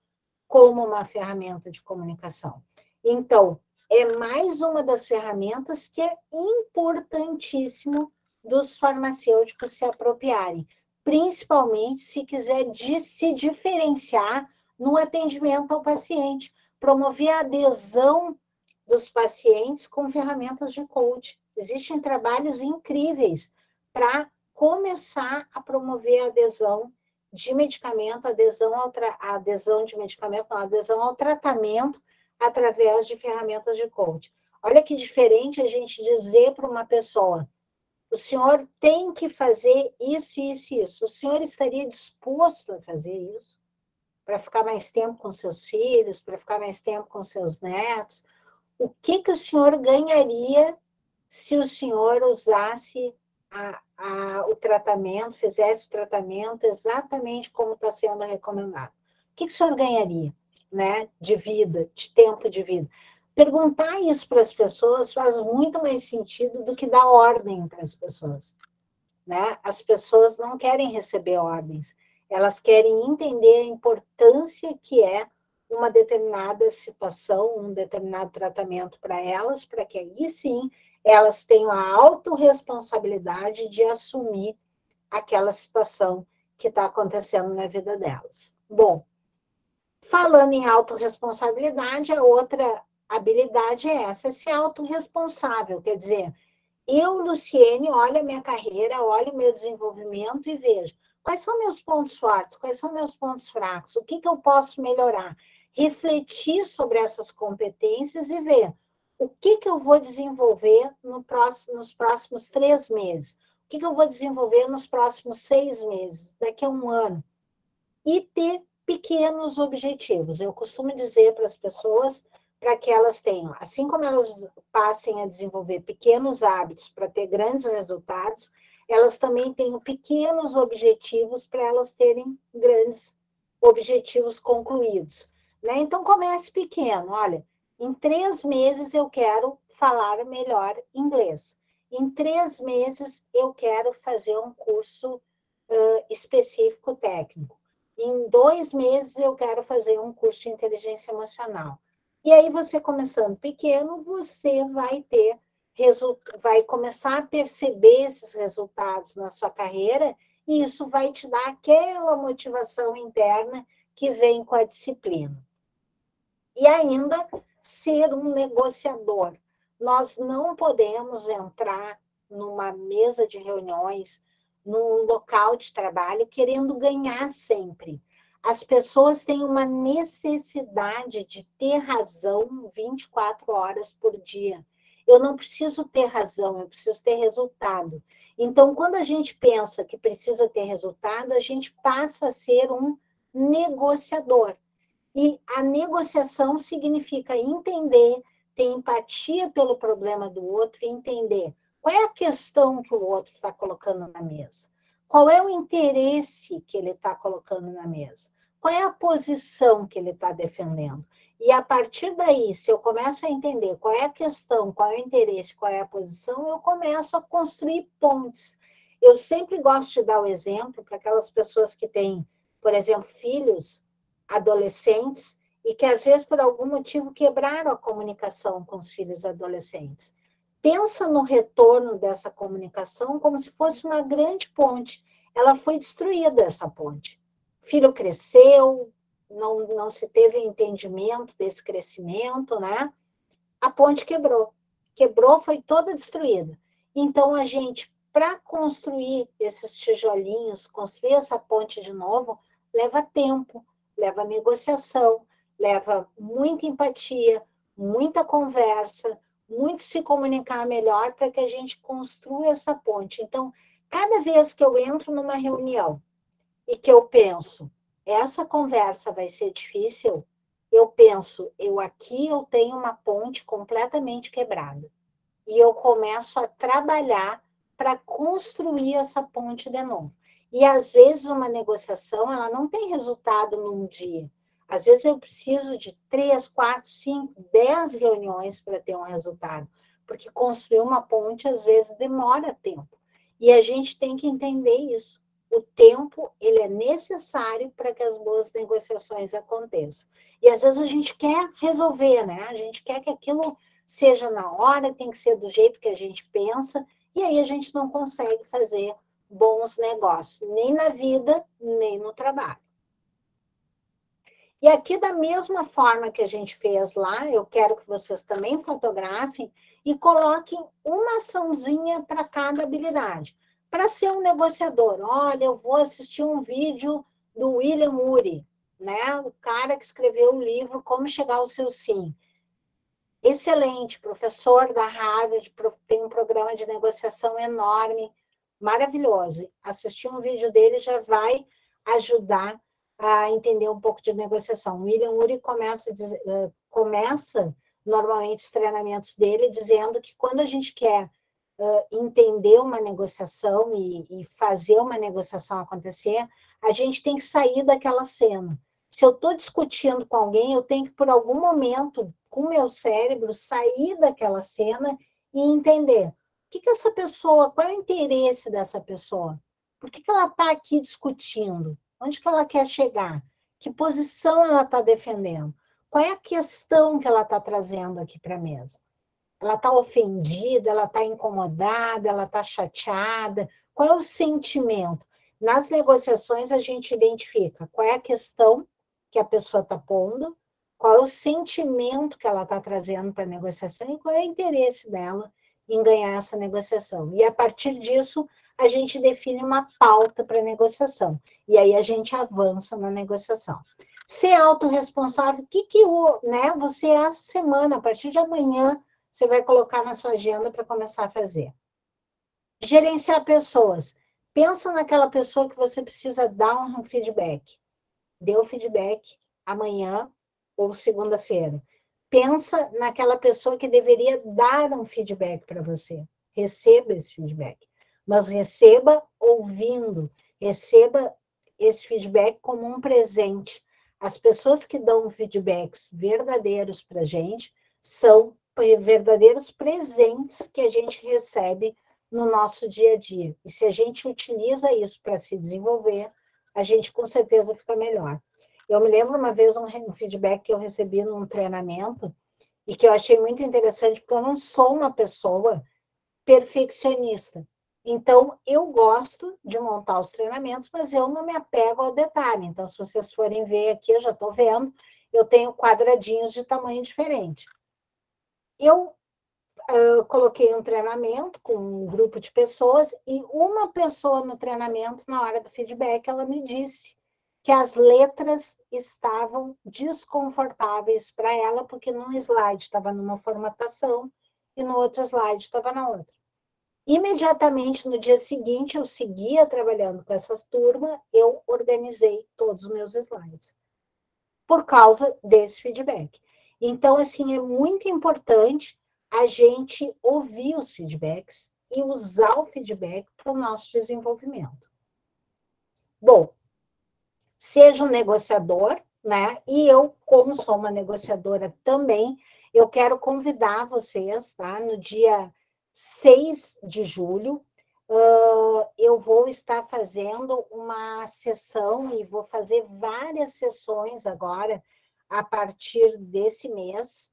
Speaker 3: como uma ferramenta de comunicação. Então, é mais uma das ferramentas que é importantíssimo dos farmacêuticos se apropriarem, principalmente se quiser se diferenciar no atendimento ao paciente, promover a adesão dos pacientes com ferramentas de coaching. Existem trabalhos incríveis para começar a promover a adesão de medicamento, adesão ao tratamento através de ferramentas de coaching. Olha que diferente a gente dizer para uma pessoa, o senhor tem que fazer isso, isso e isso. O senhor estaria disposto a fazer isso? Para ficar mais tempo com seus filhos, para ficar mais tempo com seus netos? O que o senhor ganharia se o senhor usasse o tratamento, fizesse o tratamento exatamente como está sendo recomendado? O que o senhor ganharia, né, de vida, de tempo de vida? Perguntar isso para as pessoas faz muito mais sentido do que dar ordem para as pessoas, né? As pessoas não querem receber ordens, elas querem entender a importância que é uma determinada situação, um determinado tratamento para elas, para que aí sim elas tenham a autorresponsabilidade de assumir aquela situação que está acontecendo na vida delas. Bom, falando em autorresponsabilidade, a outra habilidade é essa, ser autorresponsável, quer dizer, eu, Luciene, olho a minha carreira, olho o meu desenvolvimento e vejo quais são meus pontos fortes, quais são meus pontos fracos, o que eu posso melhorar, refletir sobre essas competências e ver o que eu vou desenvolver nos próximos 3 meses, o que eu vou desenvolver nos próximos 6 meses, daqui a 1 ano, e ter pequenos objetivos. Eu costumo dizer para as pessoas, para que elas tenham, assim como elas passem a desenvolver pequenos hábitos para ter grandes resultados, elas também tenham pequenos objetivos para elas terem grandes objetivos concluídos. Né? Então, comece pequeno. Olha, em 3 meses eu quero falar melhor inglês. Em 3 meses eu quero fazer um curso específico técnico. Em 2 meses eu quero fazer um curso de inteligência emocional. E aí, você começando pequeno, você vai começar a perceber esses resultados na sua carreira e isso vai te dar aquela motivação interna que vem com a disciplina. E ainda, ser um negociador. Nós não podemos entrar numa mesa de reuniões, num local de trabalho, querendo ganhar sempre. As pessoas têm uma necessidade de ter razão 24 horas por dia. Eu não preciso ter razão, eu preciso ter resultado. Então, quando a gente pensa que precisa ter resultado, a gente passa a ser um negociador. E a negociação significa entender, ter empatia pelo problema do outro e entender qual é a questão que o outro está colocando na mesa. Qual é o interesse que ele está colocando na mesa? Qual é a posição que ele está defendendo? E a partir daí, se eu começo a entender qual é a questão, qual é o interesse, qual é a posição, eu começo a construir pontes. Eu sempre gosto de dar o exemplo para aquelas pessoas que têm, por exemplo, filhos adolescentes e que, às vezes, por algum motivo, quebraram a comunicação com os filhos adolescentes. Pensa no retorno dessa comunicação como se fosse uma grande ponte. Ela foi destruída, essa ponte. O filho cresceu, não se teve entendimento desse crescimento, né? A ponte quebrou. Quebrou, foi toda destruída. Então, a gente, para construir esses tijolinhos, construir essa ponte de novo, leva tempo, leva negociação, leva muita empatia, muita conversa, muito se comunicar melhor para que a gente construa essa ponte. Então, cada vez que eu entro numa reunião e que eu penso, essa conversa vai ser difícil, eu penso, aqui eu tenho uma ponte completamente quebrada. E eu começo a trabalhar para construir essa ponte de novo. E, às vezes, uma negociação, ela não tem resultado num dia. Às vezes, eu preciso de 3, 4, 5, 10 reuniões para ter um resultado. Porque construir uma ponte, às vezes, demora tempo. E a gente tem que entender isso. O tempo, ele é necessário para que as boas negociações aconteçam. E, às vezes, a gente quer resolver, né? A gente quer que aquilo seja na hora, tem que ser do jeito que a gente pensa, e aí a gente não consegue fazer bons negócios, nem na vida, nem no trabalho. E aqui, da mesma forma que a gente fez lá, eu quero que vocês também fotografem e coloquem uma açãozinha para cada habilidade. Para ser um negociador, olha, eu vou assistir um vídeo do William Ury, né? O cara que escreveu o livro Como Chegar ao Seu Sim. Excelente, professor da Harvard, tem um programa de negociação enorme, maravilhoso. Assistir um vídeo dele já vai ajudar a entender um pouco de negociação. O William Ury começa normalmente os treinamentos dele dizendo que quando a gente quer entender uma negociação e fazer uma negociação acontecer, a gente tem que sair daquela cena. Se eu estou discutindo com alguém, eu tenho que, por algum momento, com o meu cérebro, sair daquela cena e entender o que essa pessoa, qual é o interesse dessa pessoa? Por que ela está aqui discutindo? Onde que ela quer chegar? Que posição ela está defendendo? Qual é a questão que ela está trazendo aqui para a mesa? Ela está ofendida, ela está incomodada, ela está chateada? Qual é o sentimento? Nas negociações, a gente identifica qual é a questão que a pessoa está pondo, qual é o sentimento que ela está trazendo para a negociação e qual é o interesse dela em ganhar essa negociação. E, a partir disso, a gente define uma pauta para a negociação. E aí a gente avança na negociação. Ser autorresponsável, o que né, você, essa semana, a partir de amanhã, você vai colocar na sua agenda para começar a fazer. Gerenciar pessoas. Pensa naquela pessoa que você precisa dar um feedback. Dê o feedback amanhã ou segunda-feira. Pensa naquela pessoa que deveria dar um feedback para você. Receba esse feedback. Mas receba ouvindo. Receba esse feedback como um presente. As pessoas que dão feedbacks verdadeiros para a gente são verdadeiros presentes que a gente recebe no nosso dia a dia. E se a gente utiliza isso para se desenvolver, a gente com certeza fica melhor. Eu me lembro uma vez um feedback que eu recebi num treinamento e que eu achei muito interessante, porque eu não sou uma pessoa perfeccionista. Então, eu gosto de montar os treinamentos, mas eu não me apego ao detalhe. Então, se vocês forem ver aqui, eu já estou vendo, eu tenho quadradinhos de tamanho diferente. Eu coloquei um treinamento com um grupo de pessoas e uma pessoa no treinamento, na hora do feedback, ela me disse que as letras estavam desconfortáveis para ela, porque num slide estava numa formatação e no outro slide estava na outra. Imediatamente, no dia seguinte, eu seguia trabalhando com essa turma, eu organizei todos os meus slides, por causa desse feedback. Então, assim, é muito importante a gente ouvir os feedbacks e usar o feedback para o nosso desenvolvimento. Bom, seja um negociador, né? E eu, como sou uma negociadora também, eu quero convidar vocês, tá? No dia 6 de julho, eu vou estar fazendo uma sessão e vou fazer várias sessões agora, a partir desse mês,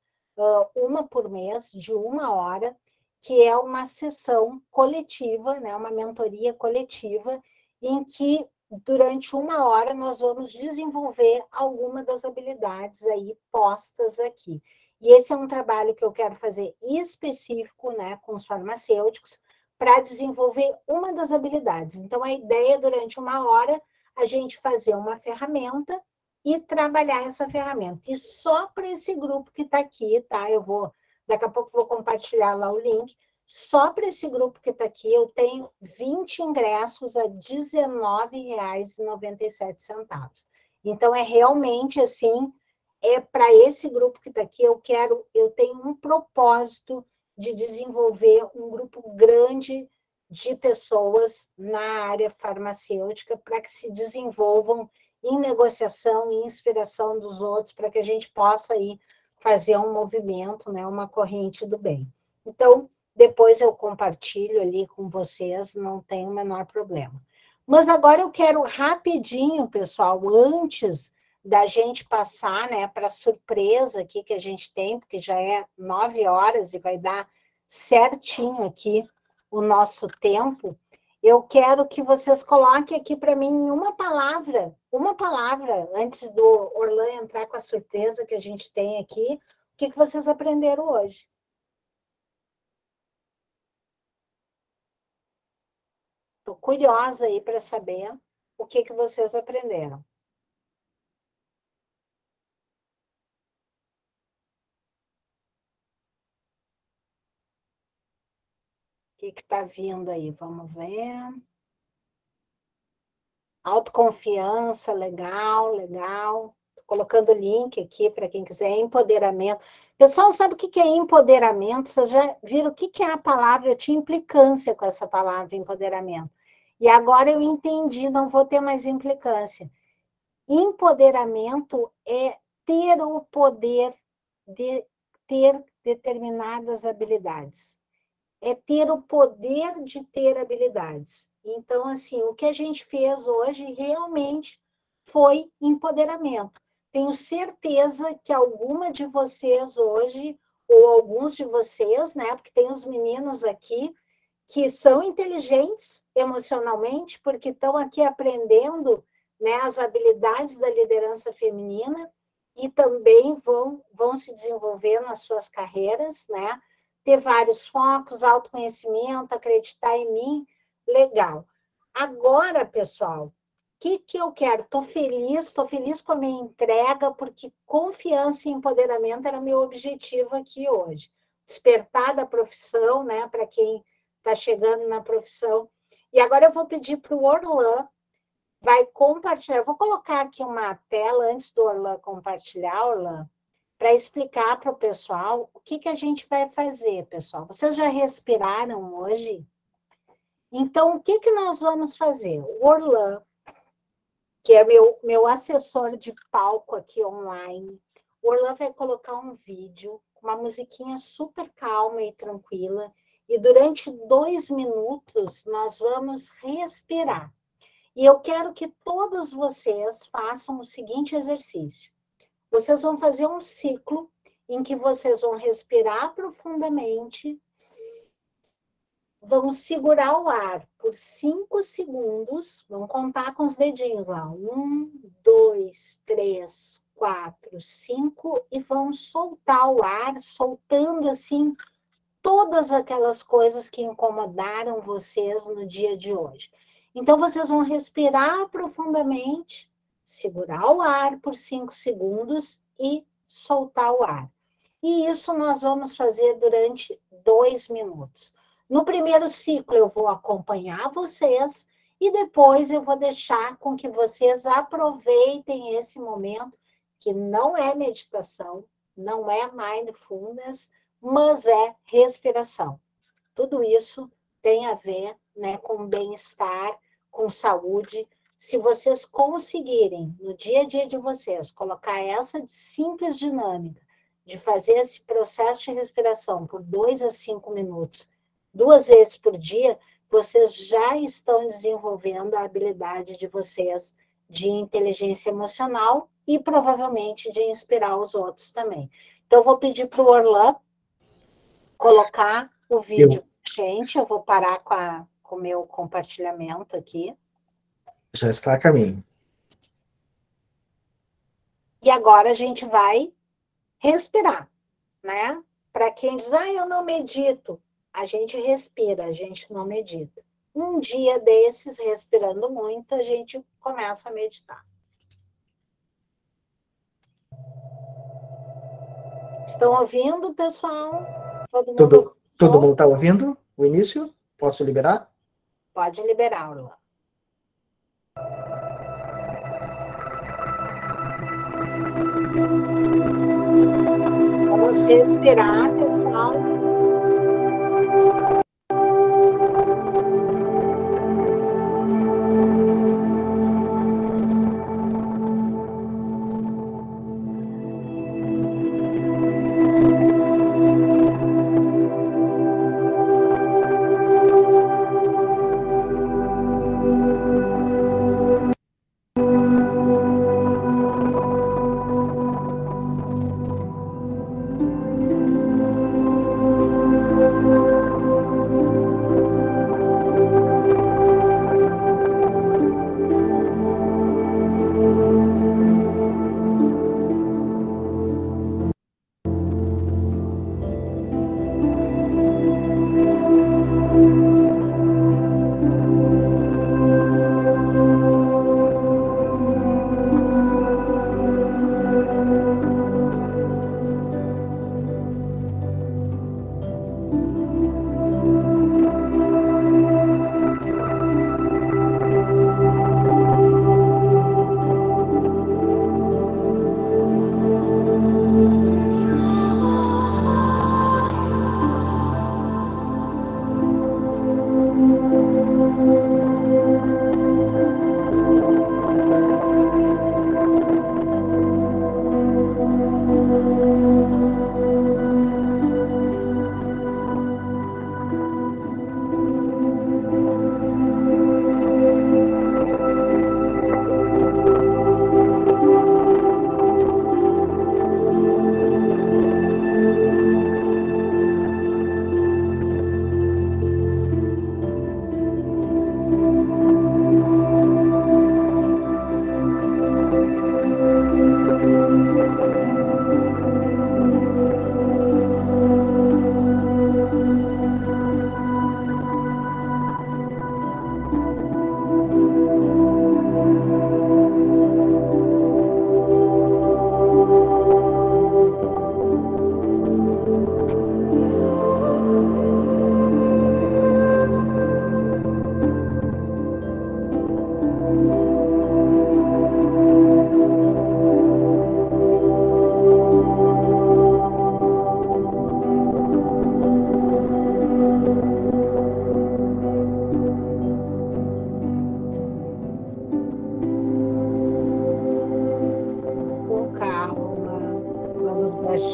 Speaker 3: uma por mês, de 1 hora, que é uma sessão coletiva, né? Uma mentoria coletiva, em que durante 1 hora nós vamos desenvolver alguma das habilidades aí postas aqui. E esse é um trabalho que eu quero fazer específico, né, com os farmacêuticos, para desenvolver uma das habilidades. Então, a ideia, durante 1 hora, a gente fazer uma ferramenta e trabalhar essa ferramenta. E só para esse grupo que está aqui, tá? Daqui a pouco vou compartilhar lá o link. Só para esse grupo que está aqui, eu tenho 20 ingressos a R$ 19,97. Então, é realmente assim, para esse grupo que está aqui, eu tenho um propósito de desenvolver um grupo grande de pessoas na área farmacêutica para que se desenvolvam em negociação e inspiração dos outros, para que a gente possa aí fazer um movimento, né, uma corrente do bem. Então, depois eu compartilho ali com vocês, não tem o menor problema. Mas agora eu quero rapidinho, pessoal, antes da gente passar, né, para a surpresa aqui que a gente tem, porque já é 9 horas e vai dar certinho aqui o nosso tempo, eu quero que vocês coloquem aqui para mim uma palavra, antes do Orlan entrar com a surpresa que a gente tem aqui, o que vocês aprenderam hoje. Estou curiosa aí para saber o que vocês aprenderam. O que está vindo aí? Vamos ver. Autoconfiança, legal, legal. Estou colocando o link aqui para quem quiser. Empoderamento. Pessoal, sabe o que é empoderamento? Vocês já viram o que é a palavra? Eu tinha implicância com essa palavra, empoderamento. E agora eu entendi, não vou ter mais implicância. Empoderamento é ter o poder de ter determinadas habilidades. É ter o poder de ter habilidades. Então, assim, o que a gente fez hoje realmente foi empoderamento. Tenho certeza que alguma de vocês hoje, ou alguns de vocês, né, porque tem os meninos aqui, que são inteligentes emocionalmente, porque estão aqui aprendendo, né, as habilidades da liderança feminina e também vão se desenvolver nas suas carreiras, né? Ter vários focos, autoconhecimento, acreditar em mim, legal. Agora, pessoal, o que eu quero? Estou feliz com a minha entrega, porque confiança e empoderamento era meu objetivo aqui hoje. Despertar da profissão, né, para quem está chegando na profissão. E agora eu vou pedir para o Orlan, vai compartilhar. Eu vou colocar aqui uma tela antes do Orlan compartilhar, Orlan, para explicar para o pessoal o que a gente vai fazer, pessoal. Vocês já respiraram hoje? Então, o que nós vamos fazer? O Orlan, que é meu assessor de palco aqui online, o Orlan vai colocar um vídeo, uma musiquinha super calma e tranquila, e durante 2 minutos nós vamos respirar. E eu quero que todos vocês façam o seguinte exercício. Vocês vão fazer um ciclo em que vocês vão respirar profundamente, vão segurar o ar por 5 segundos, vão contar com os dedinhos lá. 1, 2, 3, 4, 5, e vão soltar o ar, soltando assim todas aquelas coisas que incomodaram vocês no dia de hoje. Então, vocês vão respirar profundamente, segurar o ar por 5 segundos e soltar o ar. E isso nós vamos fazer durante 2 minutos. No primeiro ciclo, eu vou acompanhar vocês e depois eu vou deixar com que vocês aproveitem esse momento, que não é meditação, não é mindfulness, mas é respiração. Tudo isso tem a ver, né, com bem-estar, com saúde. Se vocês conseguirem, no dia a dia de vocês, colocar essa simples dinâmica de fazer esse processo de respiração por 2 a 5 minutos, 2 vezes por dia, vocês já estão desenvolvendo a habilidade de vocês de inteligência emocional e provavelmente de inspirar os outros também. Então, eu vou pedir para o Orlan colocar o vídeo. Gente, eu vou parar com o meu compartilhamento aqui.
Speaker 4: Já está a caminho.
Speaker 3: E agora a gente vai respirar, né? Para quem diz, eu não medito. A gente respira, a gente não medita. Um dia desses, respirando muito, a gente começa a meditar. Estão ouvindo, pessoal?
Speaker 4: Todo mundo está ouvindo o início? Posso liberar?
Speaker 3: Pode liberar, Orlan. Vamos respirar, pessoal.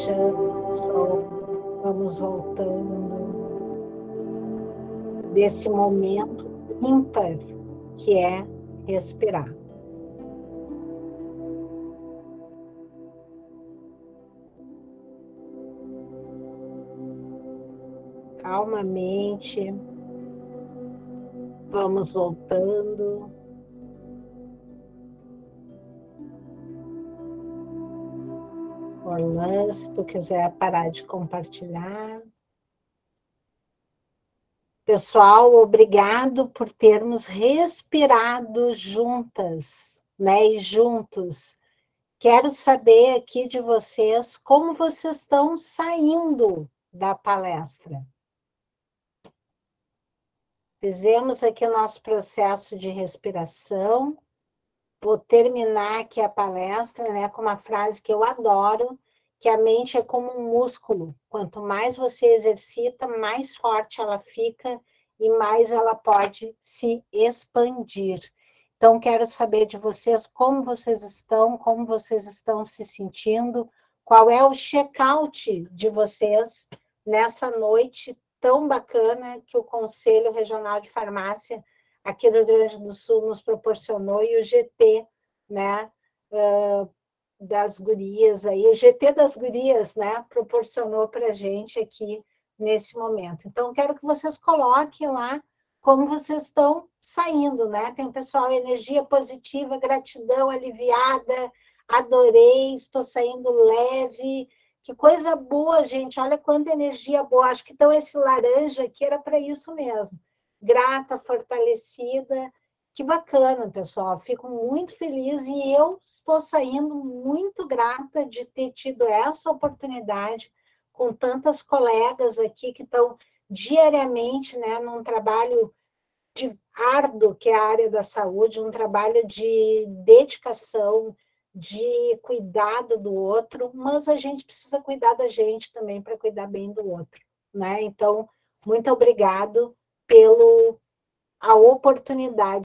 Speaker 3: fechando o som, vamos voltando desse momento ímpar que é respirar. Calmamente, vamos voltando. Orlan, se tu quiser parar de compartilhar. Pessoal, obrigado por termos respirado juntas, né, e juntos. Quero saber aqui de vocês como vocês estão saindo da palestra. Fizemos aqui o nosso processo de respiração. Vou terminar aqui a palestra, né, com uma frase que eu adoro, que a mente é como um músculo. Quanto mais você exercita, mais forte ela fica e mais ela pode se expandir. Então, quero saber de vocês como vocês estão se sentindo, qual é o check-out de vocês nessa noite tão bacana que o Conselho Regional de Farmácia aqui do Rio Grande do Sul nos proporcionou, e o GT, né, das gurias aí, o GT das gurias, né, proporcionou para a gente aqui nesse momento. Então, quero que vocês coloquem lá como vocês estão saindo, né? Tem o pessoal, energia positiva, gratidão, aliviada, adorei, estou saindo leve. Que coisa boa, gente, olha quanta energia boa. Acho que então esse laranja aqui era para isso mesmo. Grata, fortalecida. Que bacana, pessoal. Fico muito feliz e eu estou saindo muito grata de ter tido essa oportunidade com tantas colegas aqui que estão diariamente, né, num trabalho árduo, que é a área da saúde, um trabalho de dedicação, de cuidado do outro, mas a gente precisa cuidar da gente também para cuidar bem do outro, né? Então, muito obrigado pela oportunidade